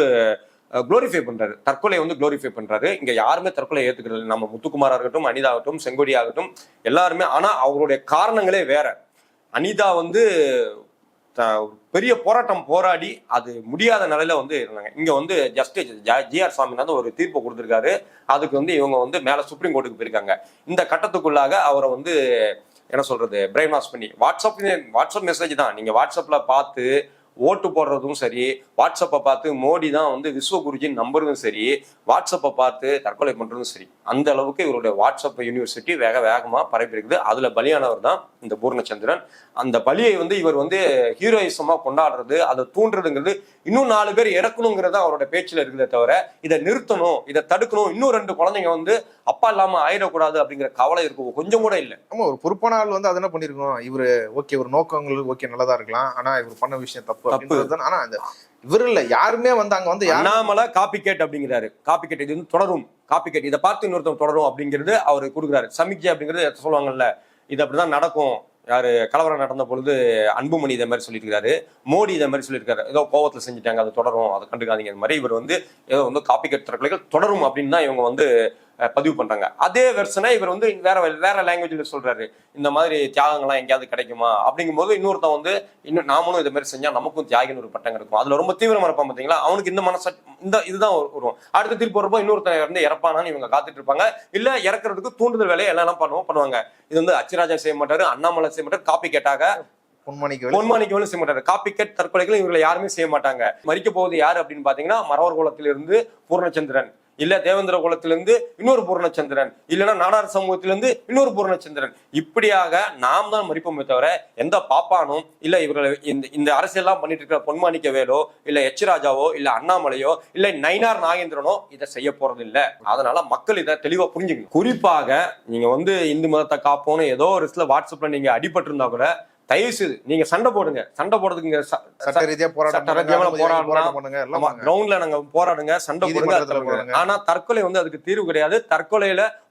குளோரிஃபை பண்றாரு, தற்கொலை வந்து குளோரிஃபை பண்றாரு. இங்க யாருமே தற்கொலை ஏத்துக்கிறது, நம்ம முத்துக்குமார் ஆகட்டும், அனிதா ஆகட்டும், செங்கோடி ஆகட்டும், எல்லாருமே. ஆனா அவருடைய காரணங்களே வேற. அனிதா வந்து பெரிய போராட்டம் போராடி அது முடியாத நிலையில வந்து இருந்தாங்க. இங்க வந்து ஜஸ்டிஸ் ஜிஆர் சாமிநாதன் ஒரு தீர்ப்பு கொடுத்திருக்காரு. அதுக்கு வந்து இவங்க வந்து மேல சுப்ரீம் கோர்ட்டுக்கு போயிருக்காங்க. இந்த கட்டத்துக்குள்ளாக அவரை வந்து என்ன சொல்றது, பிரெயின் வாஷ் பண்ணி வாட்ஸ்அப் மெசேஜ் தான். நீங்க வாட்ஸ்அப்ல பார்த்து ஓட்டு போடுறதும் சரி, வாட்ஸ்அப்பை பார்த்து மோடி தான் வந்து விஸ்வகுருஜின் நம்பரும் சரி, வாட்ஸ்அப்பை பார்த்து தற்கொலை பண்றதும் சரி, அந்த அளவுக்கு இவருடைய வாட்ஸ்அப் யூனிவர்சிட்டி வேகமா பரப்பி இருக்குது. அதுல பலியானவர் தான் இந்த பூர்ணச்சந்திரன். அந்த பலியை வந்து இவர் வந்து ஹீரோயிசமா கொண்டாடுறது, அதை தூண்டுறதுங்கிறது, இன்னும் 4 பேர் இறக்கணுங்கிறது அவரோட பேச்சுல இருக்குதே தவிர இதை நிறுத்தணும், இதை தடுக்கணும், இன்னும் 2 குழந்தைங்க வந்து அப்பா இல்லாம ஆயிடக்கூடாது அப்படிங்கிற கவலை இருக்கும் கொஞ்சம் கூட இல்லை. ஆமா, ஒரு பொறுப்பான ஆள் வந்து அதை என்ன பண்ணிருக்கோம், இவரு ஓகே ஒரு நோக்கங்கள் ஓகே நல்லதா இருக்கலாம், ஆனா இவர் பண்ண விஷயம் தப்பு. ஆனா இவர் இல்ல யாருமே வந்து அங்க வந்து அண்ணாமலை காப்பி கேட் அப்படிங்கிறாரு. காப்பி கேட் இது வந்து தொடரும், காப்பி கேட் இதை பார்த்து இன்னொருத்தவங்க தொடரும் அப்படிங்கிறது அவரு கொடுக்குறாரு. சமிக்ஜை அப்படிங்கிறது சொல்லுவாங்கல்ல, இது அப்படிதான் நடக்கும். யாரு கலவரம் நடந்த பொழுது அன்புமணி இதை மாதிரி சொல்லியிருக்காரு, மோடி இதை மாதிரி சொல்லியிருக்காரு, ஏதோ கோவத்துல செஞ்சுட்டாங்க அது தொடரும், அதை கண்டுக்காதீங்க மாதிரி. இவர் வந்து ஏதோ வந்து காப்பி கேட் தற்கொலைகள் தொடரும் அப்படின்னு தான் இவங்க வந்து பதிவு பண்றாங்க. அதே வெர்ஷனை இவர் வந்து வேற லாங்குவேஜ்ல சொல்றாரு. இந்த மாதிரி தியாகங்கள்லாம் எங்கேயாவது கிடைக்குமா அப்படிங்கும் போது இன்னொருத்தன் வந்து இன்னும் நாமளும் இதை மாதிரி செஞ்சா நமக்கும் தியாகின்னு ஒரு பட்டம் கிடைக்கும். அதுல ரொம்ப தீவிரமா இருப்பான் பாத்தீங்களா, அவனுக்கு இந்த இதுதான் வரும். அடுத்த திருப்பி வரப்போ இன்னொருத்தன் வந்து இறப்பானான்னு இவங்க காத்துட்டு இருப்பாங்க. இல்ல இறக்குறதுக்கு தூண்டுதல் வேலையை எல்லாம் பண்ணுவாங்க. இது வந்து அச்சிராஜா செய்ய மாட்டாரு, அண்ணாமலை செய்ய மாட்டாரு, காப்பி கேட்டாக பொன்மாணிக்கவேலும் செய்ய மாட்டாரு. காப்பி கேட் தற்கொலைகளும் இவங்களை யாருமே செய்ய மாட்டாங்க. மறிக்க போவது யாரு அப்படின்னு பாத்தீங்கன்னா மறவர் குலத்திலிருந்து பூர்ணச்சந்திரன், இல்ல தேவேந்திர குலத்திலிருந்து இன்னொரு பூர்ணச்சந்திரன், இல்லைன்னா நாடார் சமூகத்திலிருந்து இன்னொரு பூர்ணச்சந்திரன். இப்படியாக நாம் தான் மறிப்போமே தவிர எந்த பாப்பானும் இல்ல இவர்களை இந்த அரசியல்லாம் பண்ணிட்டு இருக்கிற பொன்மாணிக்கவேலோ இல்ல எச்ராஜாவோ இல்ல அண்ணாமலையோ இல்ல நயினார் நாகேந்திரனோ இதை செய்ய போறது இல்ல. அதனால மக்கள் இதை தெளிவா புரிஞ்சுக்கணும். குறிப்பாக நீங்க வந்து இந்து மதத்தை காப்போன்னு ஏதோ ஒரு வாட்ஸ்அப்ல நீங்க அடிபட்டு இருந்தா கூட தயவு செய்து நீங்க சண்டை போடுங்க. சண்டை போடுறதுக்கு சட்ட ரீதியா போராடலாம், கிரவுண்ட்ல நாங்க போராடுங்க, சண்டை போடுங்க. ஆனா தற்கொலை வந்து அதுக்கு தீர்வு கிடையாது.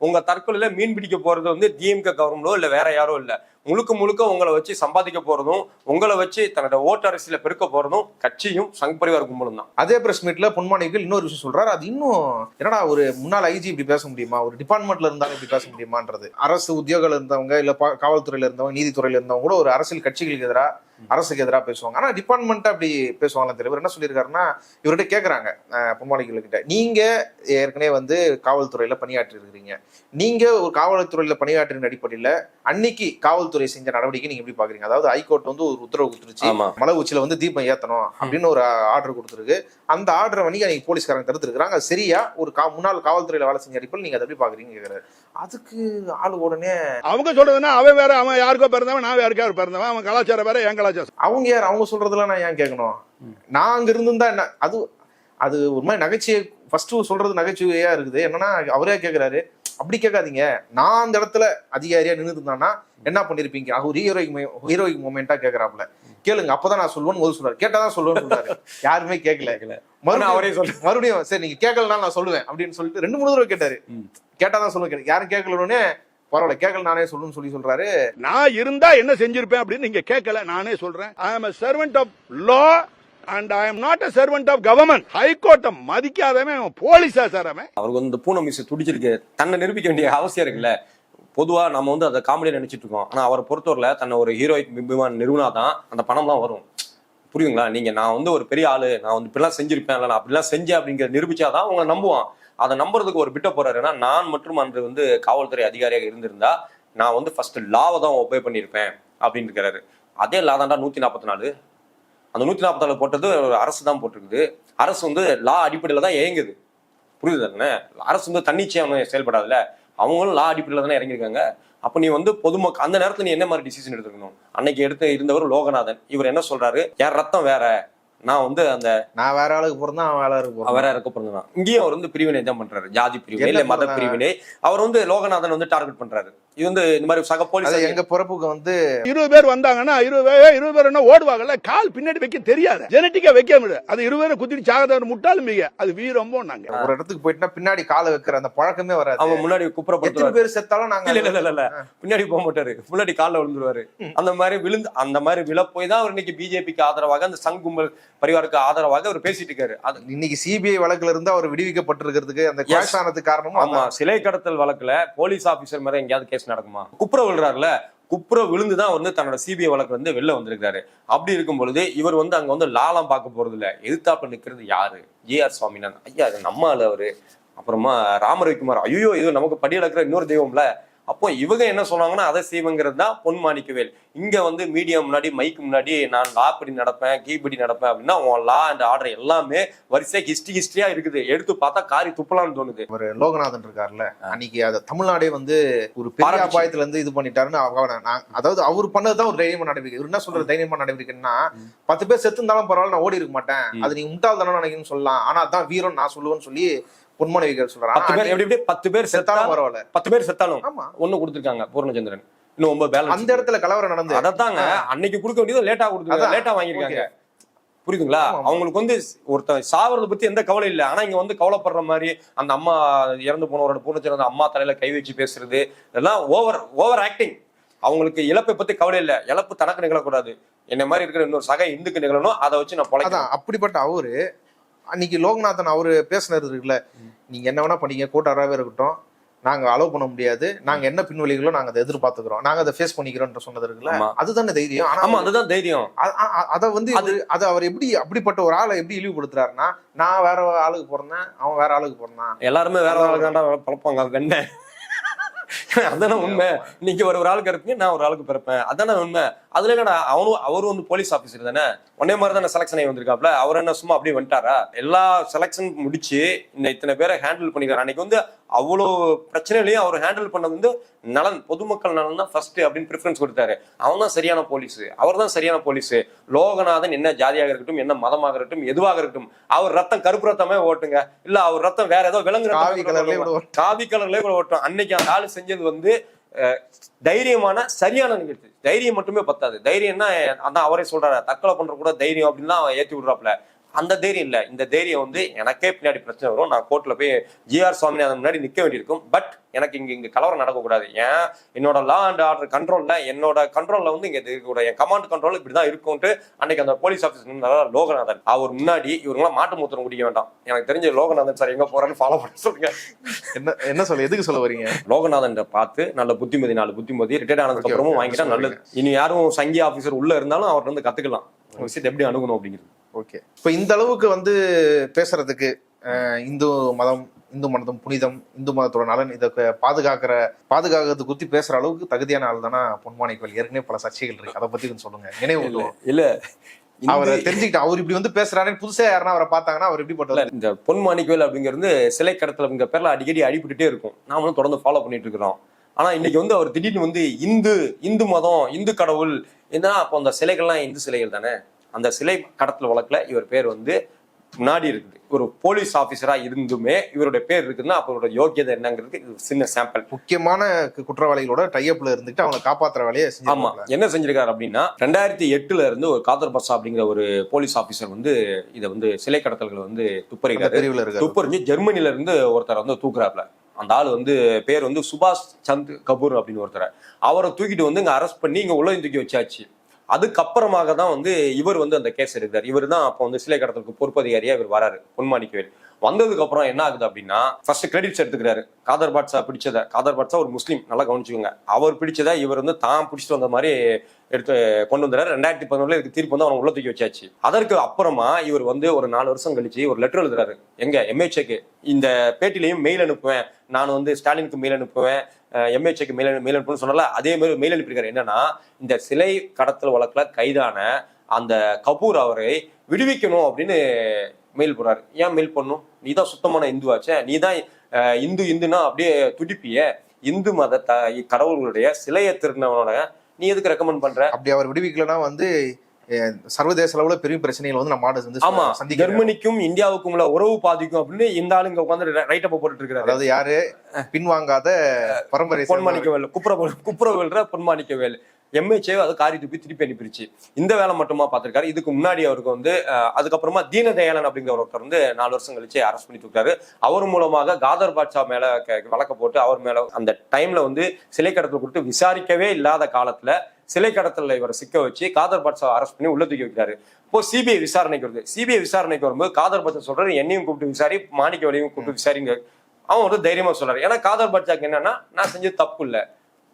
உங்க தற்கொலையில மீன் பிடிக்க போறது வந்து டிஎம்கே கவர்மெண்டோ இல்ல வேற யாரோ இல்ல, முழுக்க முழுக்க உங்களை வச்சு சம்பாதிக்க போறதும் உங்களை வச்சு தன்னோட ஓட்டு அரசியல பெருக்க போறதும் கட்சியும் சங் பரிவார கும்பலும் தான். அதே பிரஸ் மீட்ல பொன்மாணிகள் இன்னொரு விஷயம் சொல்றாரு. அது இன்னும் என்னடா, ஒரு முன்னாள் ஐஜி இப்படி பேச முடியுமா, ஒரு டிபார்ட்மெண்ட்ல இருந்தாலும் இப்படி பேச முடியுமான்றது. அரசு உத்தியோகத்துல இருந்தவங்க இல்ல காவல்துறையில இருந்தவங்க நீதித்துறையில இருந்தவங்க கூட ஒரு அரசியல் கட்சிகளுக்கு எதிராக அரசுக்கு எதிராக பேசுவாங்க. ஆனா டிபார்ட்மெண்ட் அப்படி பேசுவாங்களா தெரியல. இவர் என்ன சொல்லியிருக்காருன்னா, இவர்கிட்ட கேட்கறாங்க பொன்மாணிகள் கிட்ட, நீங்க ஏற்கனவே வந்து காவல்துறையில பணியாற்றி இருக்கிறீங்க, நீங்க ஒரு காவல்துறையில பணியாற்றின அடிப்படையில அன்னைக்கு காவல்துறை செஞ்ச நடவடிக்கை நீங்க எப்படி பாக்குறீங்க? அதாவது ஹைகோர்ட் வந்து ஒரு உத்தரவு கொடுத்துருச்சு, மலை உச்சியில வந்து தீபம் ஏத்தணும் அப்படின்னு ஒரு ஆர்டர் கொடுத்துருக்கு. அந்த ஆர்டரை வந்து அன்னைக்கு போலீஸ்காரங்க தடுத்துருக்காங்க. அது சரியா? ஒரு முன்னாள் காவல்துறையில வேலை செஞ்ச அடிப்படையில் நீங்க அதை எப்படி பாக்குறீங்க கேட்கிறாரு. அதுக்கு ஆளு உடனே அவங்க சொல்றதுன்னா அவன் வேற, அவன் யாருக்கோ பிறந்தவன், நான் யாருக்கோ பிறந்தவன், அவன் கலாச்சாரம் வேற, என் கலாச்சாரம். அவங்க யார்? அவங்க சொல்றதுலாம் நான் ஏன் கேட்கணும்? நான் அங்க இருந்துதான் என்ன அது அது ஒரு மாதிரி நகைச்சுவை. ஃபர்ஸ்ட் சொல்றது நகைச்சுவையா இருக்குது. என்னன்னா அவரே கேட்கிறாரு, அப்படி கேட்காதீங்க, நான் அந்த இடத்துல அதிகாரியா நின்று இருந்தானா என்ன பண்ணிருப்பீங்க? அவர் ஹீரோயிக் மொமெண்டா கேட்கறாப்ல. கேளுங்க, அப்பதான் நான் சொல்லுவேன்னு ஒரு சொல்றாரு. கேட்டாதான் சொல்லுவேன்னு சொல்றாரு. யாருமே கேட்கல. மறுபடியும் சரி நீங்க கேட்கலனாலும் நான் சொல்லுவேன் அப்படின்னு சொல்லிட்டு 2-3 தடவை கேட்டாரு. கேட்டாதான் சொல்லுவேன், யாரும் கேட்கலன்னு பரவாயில்ல கேட்கல நானே சொல்லணும்னு சொல்றாரு. நான் இருந்தா என்ன செஞ்சிருப்பேன் அப்படின்னு நீங்க கேட்கல, நானே சொல்றேன். I am a servant of law and I am not a servant of government. ஹைகோர்ட்டை மதிக்காதவன் போலீஸா சார்? அவருக்கு வந்து இந்த பூனை மிஸ் துடிச்சிருக்கு, தன்னை நிரூபிக்க வேண்டிய அவசியம் இருக்குல்ல. பொதுவா நம்ம வந்து அதை காமெடியா நினைச்சிட்டு இருக்கோம். ஆனா அவரை பொறுத்தவரையில தன்னை ஒரு ஹீரோயிக் பிம்பமா நிறுவனாதான் அந்த பணம்லாம் வரும். புரியுதுங்களா? நீங்க நான் வந்து ஒரு பெரிய ஆளு, நான் வந்து இப்படிலாம் செஞ்சிருப்பேன், இல்லை நான் அப்படிலாம் செஞ்சேன் அப்படிங்கிற நிரூபிச்சாதான் உங்களை நம்புவான். அதை நம்புறதுக்கு ஒரு பிட்ட போறாருன்னா, நான் மற்றும் அன்று வந்து காவல்துறை அதிகாரியாக இருந்திருந்தா நான் வந்து ஃபர்ஸ்ட் லாவை தான் ஒபே பண்ணியிருப்பேன் அப்படின்னு இருக்கிறாரு. அதே லா தான்டா 144. அந்த 144 போட்டது அரசு தான் போட்டிருக்குது. அரசு வந்து லா அடிப்படையில தான் இயங்குது. புரியுது தானே? அரசு வந்து தன்னிச்சையா செயல்படாதுல்ல, அவங்களும் லா அடிப்படையில தானே இறங்கியிருக்காங்க. அப்ப நீ வந்து பொதுமக்கள் அந்த நேரத்துல நீ என்ன மாதிரி டிசிஷன் எடுத்துக்கணும்? அன்னைக்கு இருந்தவர் லோகநாதன். இவர் என்ன சொல்றாரு, என் ரத்தம் வேற, நான் வந்து நான் வேற ஆளுக்கு பிறந்தா அவன் வேற ஆளுக்கு பிறந்தான். இங்கேயும் அவர் வந்து பிரிவினை தான் பண்றாரு, ஜாதி பிரிவினை இல்ல மத பிரிவினை. அவர் வந்து லோகநாதன் வந்து டார்கெட் பண்றாரு. இது வந்து இந்த மாதிரி சக போலீஸ் எங்க பிறப்புக்கு வந்து 20 பேர் வந்தாங்கன்னா 20 பேர் என்ன ஓடுவாங்கல்ல, கால் பின்னாடி வைக்க தெரியாது, ஜெனட்டிக்கா வைக்க முடியாது. அது 20 பேரை குத்திட்டு சாகதவர் முட்டாலும் மிக அது வீரம். நாங்க ஒரு இடத்துக்கு போயிட்டா பின்னாடி காலை வைக்கிற அந்த பழக்கமே வராது. அவன் முன்னாடி குப்புறப்படுத்துவாரு. பேர் செத்தாலும் நாங்க இல்ல பின்னாடி போக மாட்டாரு, முன்னாடி காலில் விழுந்துருவாரு. அந்த மாதிரி விழ போய் தான் அவர் இன்னைக்கு பிஜேபிக்கு ஆதரவாக, அந்த சங் கும்பல் பரிவாருக்கு ஆதரவாக அவர் பேசிட்டு இருக்காரு. இன்னைக்கு சிபிஐ வழக்குல இருந்து அவர் விடுவிக்கப்பட்டிருக்கிறதுக்கு அந்த கேஸ் ஆனதுக்கு காரணமும் ஆமா. சிலை கடத்தல் வழக்குல போலீஸ் ஆபீசர் மேல எங்கேயாவது கேஸ் நடக்குமா? குப்புற விழுறாருல, குப்புற விழுந்துதான் வந்து தன்னோட சிபிஐ வழக்கு வந்து வெளில வந்திருக்காரு. அப்படி இருக்கும் பொழுது இவர் வந்து அங்க வந்து லாலம் பார்க்க போறது இல்ல. எதிர்த்தாப்புல நிக்கிறது யாரு? ஜி.ஆர். சுவாமிநாதன் ஐயா, நம்ம ஆளு அவரு. அப்புறமா ராமரவிக்குமார், ஐயோ இது நமக்கு படி அளக்கிற இன்னொரு தெய்வம்ல. அப்போ இவங்க என்ன சொன்னாங்கன்னா அதை செய்வங்கிறது தான் பொன்மாணிக்கவேல். இங்க வந்து மீடியா முன்னாடி மைக்கு முன்னாடி நான் லா படி நடப்பேன், கீபடி நடப்பேன் அப்படின்னா உன் லா அண்ட் ஆர்டர் எல்லாமே வரிசை ஹிஸ்டரியா இருக்குது. எடுத்து பார்த்தா காரி துப்பலான்னு தோணுது. ஒரு லோகநாதன் இருக்காருல்ல, அன்னைக்கு அதை தமிழ்நாடே வந்து ஒரு பெரிய அபாயத்துல இருந்து இது பண்ணிட்டாருன்னு அதாவது அவர் பண்ணதுதான் ஒரு தைரியமா நடவடிக்கை. இவர் என்ன சொல்ற தைரியமா நடவடிக்கைன்னா, 10 பேர் செத்து இருந்தாலும் பரவாயில்ல, நான் ஓடி இருக்க மாட்டேன், அது நீ முட்டாள் தானே நினைக்கணும்னு சொல்லலாம், ஆனா அதான் வீரம் நான் சொல்லுவேன்னு சொல்லி பொன்மாணிகள் சொல்றாங்க. 10 பேர் செத்தாலும் பரவாயில்ல, 10 பேர் செத்தாலும் ஒண்ணு கொடுத்துருக்காங்க பூர்ணச்சந்திரன். இன்னும் 9 பேலன்ஸ். அந்த இடத்துல கலவரம் நடந்து அதத்தாங்க அன்னைக்கு கொடுக்க வேண்டியது லேட்டா கொடுத்துருக்காங்க, லேட்டா வாங்கிருக்காங்க. புரியுதுங்களா? அவங்களுக்கு வந்து ஒருத்தன் சாவறத பத்தி எந்த கவலை இல்லை. ஆனா இங்க வந்து கவலைப்படுற மாதிரி அந்த அம்மா இறந்து போனவரோட பூர்ணச்சந்திரன் அம்மா தலையில கை வச்சு பேசுறது இதெல்லாம் ஓவர் ஆக்டிங். அவங்களுக்கு இழப்பை பத்தி கவலை இல்லை. இழப்பு தனக்கு நிகழக்கூடாது, என்ன மாதிரி இருக்கிற இன்னொரு சக இந்துக்கு நிகழணும், அதை வச்சு நான் பொழைக்கிறேன். அப்படிப்பட்ட அவரு அன்னைக்கு லோகநாதன் அவரு பேசினது இருக்குல்ல, நீங்க என்ன வேணா பண்ணீங்க, கோட்டாராவே இருக்கட்டும், நாங்க அலோவ் பண்ண முடியாது, நாங்க என்ன பின்வழிகளோ நாங்க அதை எதிர்பார்த்துக்கிறோம், நாங்க அதை ஃபேஸ் பண்ணிக்கிறோம் சொன்னது இருக்குல்ல, அதுதானே தைரியம். ஆமா, அதுதான் தைரியம். அதை வந்து அது அவர் எப்படி அப்படிப்பட்ட ஒரு ஆளை எப்படி இழிவுபடுத்துறாருன்னா, நான் வேற ஆளுக்கு பிறந்தேன், அவன் வேற ஆளுக்கு பிறந்தான், எல்லாருமே வேற ஆளுக்கு தாண்டா பழப்பாங்க வெண்ண. அதான உண்மை. நீங்க ஒரு ஆளுக்கு இருப்பீங்க, நான் ஒரு ஆளுக்கு பிறப்பேன், அதான உண்மை. அதுல என்னடா அவரும் வந்து போலீஸ் ஆபீசர் தானே, ஒன்னே மாதிரி தானே செலக்ஷன் ஆகி வந்திருக்காப்ல. அவர் என்ன சும்மா அப்படியே வந்துட்டாரா? எல்லா செலக்ஷன் முடிச்சு இந்த இத்தனை பேரை ஹேண்டில் பண்ணிக்கிறார். அன்னைக்கு வந்து அவ்வளோ பிரச்சனையிலையும் அவர் ஹேண்டில் பண்ணது வந்து நலன், பொதுமக்கள் நலன் தான் ஃபர்ஸ்ட் அப்படின்னு ப்ரிஃபரன்ஸ் கொடுத்தாரு. அவன் தான் சரியான போலீஸ், அவர் தான் சரியான போலீஸ். லோகநாதன் என்ன ஜாதியாக இருக்கட்டும், என்ன மதமாக இருக்கட்டும், எதுவாக இருக்கட்டும், அவர் ரத்தம் கருப்பு ரத்தமே ஓட்டுங்க, இல்ல அவர் ரத்தம் வேற ஏதோ விலங்கு காவி கலர்லயே கூட ஓட்டும். அன்னைக்கு அந்த ஆளு செஞ்சது வந்து தைரியமான சரியான நிகழ்ச்சி. தைரியம் மட்டுமே பத்தாது. தைரியம்னா அதான் அவரே சொல்றாரு, தற்கொலை பண்ற கூட தைரியம் அப்படின்னு தான் ஏத்தி விடுறாப்ல. அந்த தைரியம் இல்லை. இந்த தைரியம் வந்து எனக்கே பின்னாடி பிரச்சனை வரும், நான் கோர்ட்ல போய் ஜிஆர் சுவாமிநாதன் முன்னாடி நிக்க வேண்டியிருக்கும். பட் எனக்கு இங்க கலவரம் நடக்கக்கூடாது. ஏன் என்னோட லா அண்ட் ஆர்டர் கண்ட்ரோல்ல, என்னோட கண்ட்ரோல்ல வந்து இங்க இருக்கக்கூடாது, என் கமாண்ட் கண்ட்ரோல் இப்படிதான் இருக்கும்ட்டு அன்னைக்கு அந்த போலீஸ் ஆஃபீஸர் லோகநாதன் அவர் முன்னாடி இவங்களாம் மாட்டு மூத்திரம் குடிக்க வேண்டாம், எனக்கு தெரிஞ்ச லோகநாதன் சார் எங்க போறான்னு ஃபாலோ பண்ண சொல்லுங்க. என்ன சொல்ல, எதுக்கு சொல்ல வரீங்க? லோகநாதன் பார்த்து நல்ல புத்திமதி, 4 புத்திமதி ரிட்டையர்ட் ஆனதுக்கு அப்புறமும் வாங்கிட்டா நல்லது. இனி யாரும் சங்கி ஆபீசர் உள்ள இருந்தாலும் அவர்கிட்ட வந்து கத்துக்கலாம் விஷயத்தை எப்படி அணுகணும் அப்படிங்கிறது. ஓகே, இப்ப இந்த அளவுக்கு வந்து பேசுறதுக்கு இந்து மதம் புனிதம், இந்து மதத்தோட நலன், இதை பாதுகாக்கிறது குறித்து பேசுற அளவுக்கு தகுதியான ஆள் தானா பொன்மாணிக்கவேல்? ஏற்கனவே பல சர்ச்சைகள் இருக்கு, அதை பத்தி கொஞ்சம் சொல்லுங்க. நினைவு இல்ல அவரை தெரிஞ்சுக்கிட்டு அவர் இப்படி வந்து பேசுறாருன்னு புதுசா யாருன்னா அவரை பார்த்தாங்கன்னா அவர் எப்படி பண்றாரு? இந்த பொன்மாணிக்கவேல் அப்படிங்கிறது சிலை கடத்தல் அப்படிங்கிற பேர்ல அடிக்கடி அடிபட்டுட்டே இருக்கும், நாமளும் தொடர்ந்து ஃபாலோ பண்ணிட்டு இருக்கிறோம். ஆனா இன்னைக்கு வந்து அவர் திடீர்னு வந்து இந்து மதம், இந்து கடவுள் என்ன, அப்போ அந்த சிலைகள்லாம் இந்து சிலைகள் தானே. அந்த சிலை கடத்தல் வழக்குல இவர் பேர் வந்து முன்னாடி இருக்குது. ஒரு போலீஸ் ஆபீசரா இருந்துமே இவருடைய பேர் இருக்குதுன்னா அப்ப அவரோட யோக்கியதை என்னங்கிறது இது சின்ன சாம்பிள். முக்கியமான குற்றவாளிகளோட டைப்ல இருந்துட்டு அவங்க காப்பாற்றுற வேலையை ஆமா என்ன செஞ்சிருக்காரு அப்படின்னா 2008 இருந்து ஒரு காதர் பாஷா அப்படிங்கிற ஒரு போலீஸ் ஆபீசர் வந்து இதை வந்து சிலை கடத்தல்களை வந்து துப்பறிஞ்சு ஜெர்மனில இருந்து ஒருத்தர் வந்து தூக்குறாப்ல. அந்த ஆள் வந்து பேர் வந்து சுபாஷ் சந்த் கபூர் அப்படின்னு ஒருத்தர். அவரை தூக்கிட்டு வந்து இங்க அரெஸ்ட் பண்ணி இங்க உள்ள தூக்கி வச்சாச்சு. அதுக்கப்புறமாக தான் வந்து இவர் வந்து அந்த கேஸ் எடுக்கிறார். இவர் தான் அப்போ வந்து சிலை கடத்தலுக்கு பொறுப்பு அதிகாரியா இவர் வராரு பொன்மாணிக்கவேல். வந்ததுக்கு அப்புறம் என்ன ஆகுது அப்படின்னா ஃபர்ஸ்ட் கிரெடிட்ஸ் எடுத்துக்கிறாரு. காதர் பாட்ஷா பிடிச்சதை, காதர் பாட்ஷா ஒரு முஸ்லீம், நல்லா கவனிச்சுக்கோங்க, அவர் பிடிச்சதை இவர் வந்து தான் பிடிச்சிட்டு வந்த மாதிரி எடுத்து கொண்டு வந்துறாரு. 2011 இதுக்கு தீர்ப்பு வந்து அவனை உள்ள தூக்கி வச்சாச்சு. அதற்கு அப்புறமா இவர் வந்து ஒரு 4 வருஷம் கழிச்சு ஒரு லெட்டர் எழுதுறாரு. எங்க MHAக்கு இந்த பேட்டிலையும் மெயில் அனுப்புவேன், நான் வந்து ஸ்டாலினுக்கு மெயில் அனுப்புவேன், MHAக்கு மெயில் அனுப்புன்னு சொன்னால அதே மாதிரி மெயில் அனுப்பியிருக்காரு. என்னன்னா இந்த சிலை கடத்தல் வழக்குல கைதான அந்த கபூர் அவரை விடுவிக்கணும் அப்படின்னு மெயில் போடுறாரு. ஏன் மெயில் பண்ணும்? நீ தான் சுத்தமான இந்துவாச்சே, நீ தான் இந்துன்னா அப்படியே துடிப்பிய, இந்து மத கடவுள்களுடைய சிலையை திருநவனோட நீ எதுக்கு ரெக்கமெண்ட் பண்ற? அப்படி அவர் விடுவிக்கலன்னா வந்து சர்வதேச அளவுல பெரிய பிரச்சனைகள் வந்து நம்ம வந்து ஆமா ஜெர்மனிக்கும் இந்தியாவுக்கும் உள்ள உறவு பாதிக்கும் அப்படின்னு இந்த ஆளுங்க உட்காந்து ரைட் அப் போட்டுட்டு இருக்காரு. அதாவது யாரு பின்வாங்காத பரம்பரை பொன்மாணிக்கவேல், குப்புரவேல்ற பொன்மாணிக்கவேல். MHA அது காரி துப்பி திருப்பி அனுப்பிடுச்சு. இந்த வேலை மட்டுமா பார்த்திருக்காரு. இதுக்கு முன்னாடி அவருக்கு வந்து அதுக்கப்புறமா தீனதயாளன் அப்படிங்கிற ஒருத்தர் வந்து 4 வருஷம் கழிச்சு அரெஸ்ட் பண்ணி தூக்காரு. அவர் மூலமாக காதர் பாட்ஷா மேல வழக்க போட்டு அவர் மேல அந்த டைம்ல வந்து சிலை கடத்தல் கொடுத்து விசாரிக்கவே இல்லாத காலத்துல சிலை கடத்தல இவரை சிக்க வச்சு காதர் பாட்ஷா அரெஸ்ட் பண்ணி உள்ள தூக்கி வைக்கிறாரு. இப்போ CBI விசாரணைக்கு வருது. CBI விசாரணைக்கு வரும்போது காதர் பாட்ஷா சொல்றாரு என்னையும் கூப்பிட்டு விசாரி, மாணிக்கவேலையும் கூப்பிட்டு விசாரிங்க. அவன் வந்து தைரியமா சொல்றாரு. ஏன்னா காதர் பாட்ஷாக்கு என்னன்னா நான் செஞ்சது தப்பு இல்லை,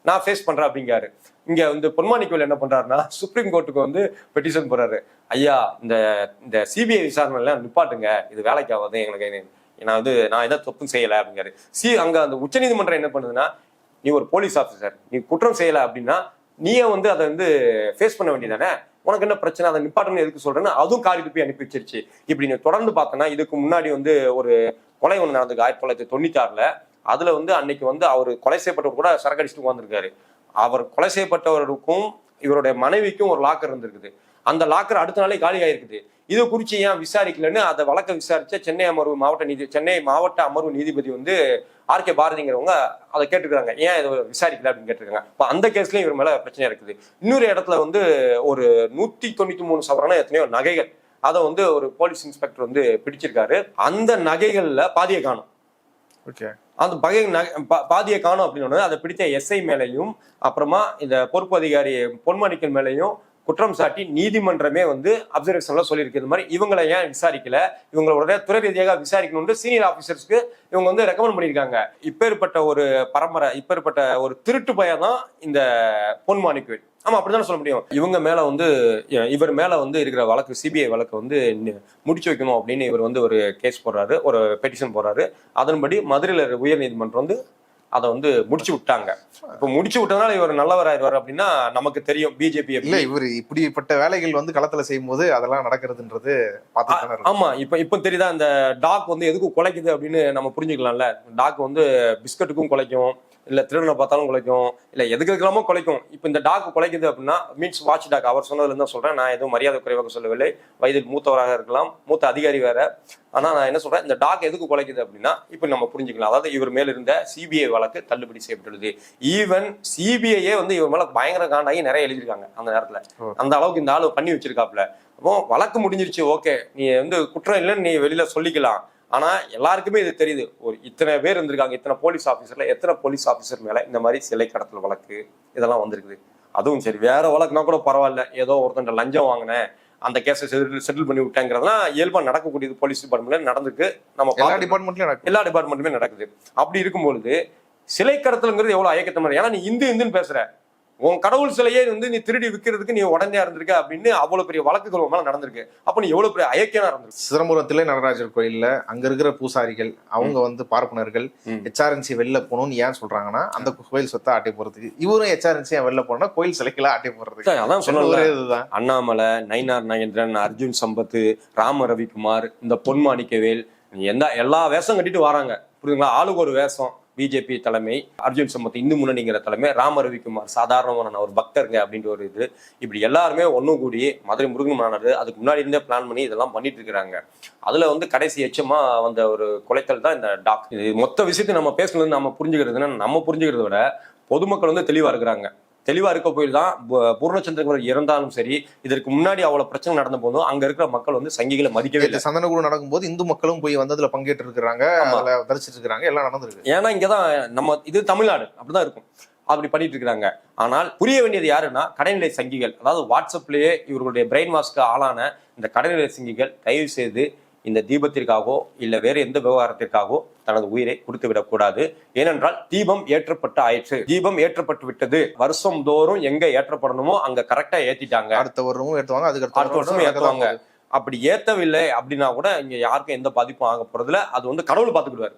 நான் ஃபேஸ் பண்றேன் அப்படிங்காரு. இங்க வந்து பொன்மாணிக்கவேல் என்ன பண்றாருன்னா சுப்ரீம் கோர்ட்டுக்கு வந்து பெட்டிஷன் போறாரு. ஐயா இந்த CBI விசாரணை எல்லாம் நிப்பாட்டுங்க, இது வேலைக்கு ஆகாது, எங்களுக்கு நான் எதாவது தப்பும் செய்யல அப்படிங்காரு. அங்க அந்த உச்சநீதிமன்றம் என்ன பண்ணுதுன்னா நீ ஒரு போலீஸ் ஆஃபீஸர், நீ குற்றம் செய்யல அப்படின்னா நீயே வந்து அதை வந்து ஃபேஸ் பண்ண வேண்டியதானே, உனக்கு என்ன பிரச்சனை, அதை நிப்பாட்டணும் எதுக்கு சொல்றேன்னு அதுவும் காரி துப்பி அனுப்பி வச்சிருச்சு. இப்படி நீ தொடர்ந்து பார்த்தோன்னா இதுக்கு முன்னாடி வந்து ஒரு கொலை ஒன்று நடந்தது 1996. அதுல வந்து அன்னைக்கு வந்து அவர் கொலை செய்யப்பட்டவர் கூட சரக்கடிச்சுட்டு உட்கார்ந்துருக்காரு. அவர் கொலை செய்யப்பட்டவருக்கும் இவருடைய மனைவிக்கும் ஒரு லாக்கர் இருந்திருக்குது. அந்த லாக்கர் அடுத்த நாளே காலி ஆயிருக்குது. இது குறிச்சு ஏன் விசாரிக்கலன்னு அதை வழக்க விசாரிச்ச சென்னை மாவட்ட அமர்வு நீதிபதி வந்து RK பாரதிங்கிறவங்க அதை கேட்டுக்கிறாங்க, ஏன் இதை விசாரிக்கல அப்படின்னு கேட்டிருக்காங்க. இப்போ அந்த கேஸ்லயும் இவர் மேல பிரச்சனை இருக்குது. இன்னொரு இடத்துல வந்து ஒரு 193 சவரான எத்தனையோ நகைகள் அதை வந்து ஒரு போலீஸ் இன்ஸ்பெக்டர் வந்து பிடிச்சிருக்காரு. அந்த நகைகள்ல பாதியை காணும். அந்த பாதியை காணும் அப்படின்னு அதை பிடித்த SI மேலையும் அப்புறமா இந்த பொறுப்பு அதிகாரி பொன்மாணிக்கவேல் மேலையும் குற்றம் சாட்டி நீதிமன்றமே வந்து அப்சர்வேஷன்ல சொல்லியிருக்கு. இந்த மாதிரி இவங்களை ஏன் விசாரிக்கல, இவங்களோட துறை ரீதியாக விசாரிக்கணும்னு சீனியர் ஆபீசர்ஸ்க்கு இவங்க வந்து ரெக்கமெண்ட் பண்ணியிருக்காங்க. இப்பேற்பட்ட ஒரு பரம்பரை, இப்பேற்பட்ட ஒரு திருட்டு பையன் தான் இந்த பொன்மாணிக்கவேல். ஆமா அப்படித்தானே சொல்ல முடியும். இவங்க மேல வந்து இவர் மேல வந்து இருக்கிற வழக்கு CBI வழக்கு வந்து முடிச்சு வைக்கணும் அப்படின்னு இவர் வந்து ஒரு கேஸ் போடுறாரு, ஒரு பெட்டிஷன் போடுறாரு. அதன்படி மதுரையில் உயர் நீதிமன்றம் வந்து அதை வந்து முடிச்சு விட்டாங்க. இப்ப முடிச்சு விட்டதுனால இவர் நல்லவராயிருவார் அப்படின்னா நமக்கு தெரியும். BJP இல்ல இவர் இப்படிப்பட்ட வேலைகள் வந்து களத்துல செய்யும் போது அதெல்லாம் நடக்கிறதுன்றது பார்த்து. ஆமா இப்ப தெரியுதா இந்த டாக் வந்து எதுக்கும் குலைக்குது அப்படின்னு நம்ம புரிஞ்சுக்கலாம்ல. டாக் வந்து பிஸ்கட்டுக்கும் குலைக்கும், இல்ல திருடனை பார்த்தாலும் குலைக்கும், இல்ல எதுக்கு இருக்கலாமோ குலைக்கும். இப்ப இந்த டாக் குலைக்குது அப்படின்னா மீன்ஸ் வாட்ச் டாக். அவர் சொன்னதுல இருந்தா சொல்றேன், நான் எதுவும் மரியாதை குறைவாக சொல்லவில்லை. வயதில் மூத்தவராக இருக்கலாம், மூத்த அதிகாரி வேற. ஆனா நான் என்ன சொல்றேன், இந்த டாக் எதுக்கு குலைக்குது அப்படின்னா இப்ப நம்ம புரிஞ்சுக்கலாம். அதாவது இவர் மேல இருந்த CBI வழக்கு தள்ளுபடி செய்யப்பட்டுள்ளது. ஈவன் CBIயே வந்து இவர் மேல பயங்கர காண்டாகி நிறைய எழுதியிருக்காங்க அந்த நேரத்துல. அந்த அளவுக்கு இந்த ஆளு பண்ணி வச்சிருக்காப்ல. அப்போ வழக்கு முடிஞ்சிருச்சு, ஓகே, நீ வந்து குற்றம் இல்லைன்னு நீ வெளியில சொல்லிக்கலாம். ஆனா எல்லாருக்குமே இது தெரியுது, ஒரு இத்தனை பேர் இருந்திருக்காங்க, இத்தனை போலீஸ் ஆஃபீஸர்ல எத்தனை போலீஸ் ஆஃபீஸர் மேல இந்த மாதிரி சிலை கடத்தல் வழக்கு இதெல்லாம் வந்திருக்குது. அதுவும் சரி, வேற வழக்குனா கூட பரவாயில்ல, ஏதோ ஒருத்தன் லஞ்சம் வாங்கினேன் அந்த கேஸை செட்டில் பண்ணி விட்டேங்கிறதுலாம் இயல்பா நடக்கக்கூடியது. போலீஸ் டிபார்ட்மெண்ட்ல நடந்திருக்கு, நம்ம எல்லா டிபார்ட்மெண்ட்டுமே நடக்குது. அப்படி இருக்கும்பொழுது சிலை கடத்தல்ங்கிறது எவ்வளவு ஐயக்கத்தமான, ஏன்னா நீ இந்துன்னு பேசுற, உன் கடவுள் சிலையே வந்து நீ திருடி விற்கிறதுக்கு நீ உடனே இருந்திருக்க அப்படின்னு அவ்வளவு பெரிய வழக்குகள் மேல நடந்திருக்கு. அப்ப நீ எவ்வளவு பெரிய ஐக்கியனா இருந்திருக்கு. சிதம்பரத்திலே நடராஜர் கோயில்ல அங்க இருக்கிற பூசாரிகள் அவங்க வந்து பார்ப்பனர்கள் HRNC வெளில போகணும்னு ஏன் சொல்றாங்கன்னா, அந்த கோயில் சொத்தை ஆட்டை போறதுக்கு. இவரும் HRNC வெளில போனா கோயில் சிலைகளை ஆட்டை போறதுக்கு. அதான் சொல்ல, அண்ணாமலை, நயினார் நாகேந்திரன், அர்ஜுன் சம்பத், ராம ரவிக்குமார், இந்த பொன்மாணிக்கவேல், எல்லா வேஷம் கட்டிட்டு வராங்க, புரியுதுங்களா? ஆளுக்கு ஒரு வேஷம். பிஜேபி தலைமை, அர்ஜுன் சம்பத் இந்து முன்னணிங்கிற தலைமை, ராம ரவிக்குமார் சாதாரணமான ஒரு பக்தருங்க அப்படின்ற ஒரு இது, இப்படி எல்லாருமே ஒன்னும் கூடி மதுரை முருகன் மாநாடு அதுக்கு முன்னாடி இருந்தே பிளான் பண்ணி இதெல்லாம் பண்ணிட்டு இருக்கிறாங்க. அதுல வந்து கடைசி எச்சமா வந்த ஒரு குலைத்தல் தான் இந்த டாக். இது மொத்த விஷயத்தை நம்ம பேசுனது நம்ம புரிஞ்சுக்கிறதுன்னா, நம்ம புரிஞ்சுக்கிறத விட பொதுமக்கள் வந்து தெளிவா இருக்கிறாங்க. தெளிவா இருக்க போய் தான் பூர்ணச்சந்திரன் இறந்தாலும் சரி, இதற்கு முன்னாடி அவ்வளவு பிரச்சனை நடந்த போதும் அங்க இருக்கிற மக்கள் வந்து சங்கிகளை மதிக்கவே இல்லை. சந்தனக்கூட நடக்கும்போது இந்து மக்களும் போய் வந்து அதுல பங்கேற்று இருக்கிறாங்க, தரிசிட்டு இருக்காங்க, எல்லாம் நடந்திருக்கு. ஏன்னா இங்கதான் நம்ம இது தமிழ்நாடு அப்படிதான் இருக்கும், அப்படி பண்ணிட்டு இருக்கிறாங்க. ஆனால் புரிய வேண்டியது யாருன்னா கடைநிலை சங்கிகள், அதாவது வாட்ஸ்அப்லயே இவர்களுடைய பிரெயின் வாஷ்க்கு ஆளான இந்த கடைநிலை சங்கிகள் தயவு செய்து இந்த தீபத்திற்காகவோ இல்ல வேற எந்த விவகாரத்திற்காகவோ தனது உயிரை கொடுத்து விடக்கூடாது. ஏனென்றால் தீபம் ஏற்றப்பட்டு ஆயிற்று, தீபம் ஏற்றப்பட்டு விட்டது. வருஷம் தோறும் எங்க ஏற்றப்படணுமோ அங்க கரெக்டா ஏத்திட்டாங்க, அடுத்த வருஷமும் ஏற்றுவாங்க, அடுத்த வருஷமும் ஏற்றுவாங்க. அப்படி ஏத்தவில்லை அப்படின்னா கூட இங்க யாருக்கும் எந்த பாதிப்பும் ஆக போறதுல, அது வந்து கடவுள் பாத்துக்கிடுவாரு.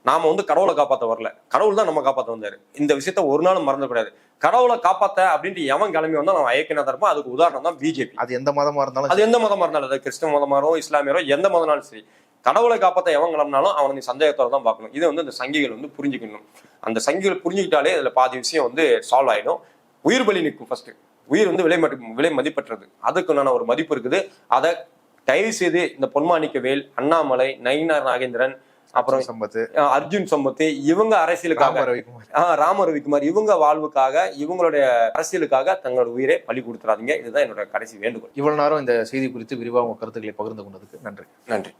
நாம வந்து கடவுளை காப்பாற்ற வரல, கடவுள் தான் நம்ம காப்பாற்ற வந்தாரு. இந்த விஷயத்த ஒரு நாளும் மறந்துக்கூடாது. கடவுளை காப்பாத்த அப்படின்ட்டு எவன் கிளம்பி வந்தா நம்ம ஐக்கியனா தான் இருப்போம். அதுக்கு உதாரணம் தான் பிஜேபி. அது எந்த மதமா இருந்தாலும், அது கிறிஸ்தவ மதமாரோ இஸ்லாமியரோ எந்த மதம்னாலும் சரி, கடவுளை காப்பாத்த எவன் கிளம்பினாலும் அவன் நீ சந்தேகத்தோட தான் பார்க்கணும். இதை வந்து இந்த சங்கிகள் வந்து புரிஞ்சுக்கணும். அந்த சங்கிகள் புரிஞ்சுக்கிட்டாலே இதுல பாதி விஷயம் வந்து சால்வ் ஆயிடும். உயிர் பலி நிற்கும். ஃபர்ஸ்ட் உயிர் வந்து விலை மதிப்பற்றது, அதுக்குண்டான ஒரு மதிப்பு இருக்குது. அதை தயவு செய்து இந்த பொன்மாணிக்கவேல், அண்ணாமலை, நயினார் நாகேந்திரன், அப்புறம் அர்ஜுன் சம்பத், இவங்க அரசியலுக்காக, ராம ரவிக்குமார், இவங்க வாழ்வுக்காக, இவங்களுடைய அரசியலுக்காக தங்களோட உயிரை பலி கொடுத்துறாதீங்க. இதுதான் என்னோட கடைசி வேண்டுகோள். இவ்வளவு நேரம் இந்த செய்தி குறித்து விரிவாக உங்க கருத்துக்களை பகிர்ந்து கொண்டதுக்கு நன்றி.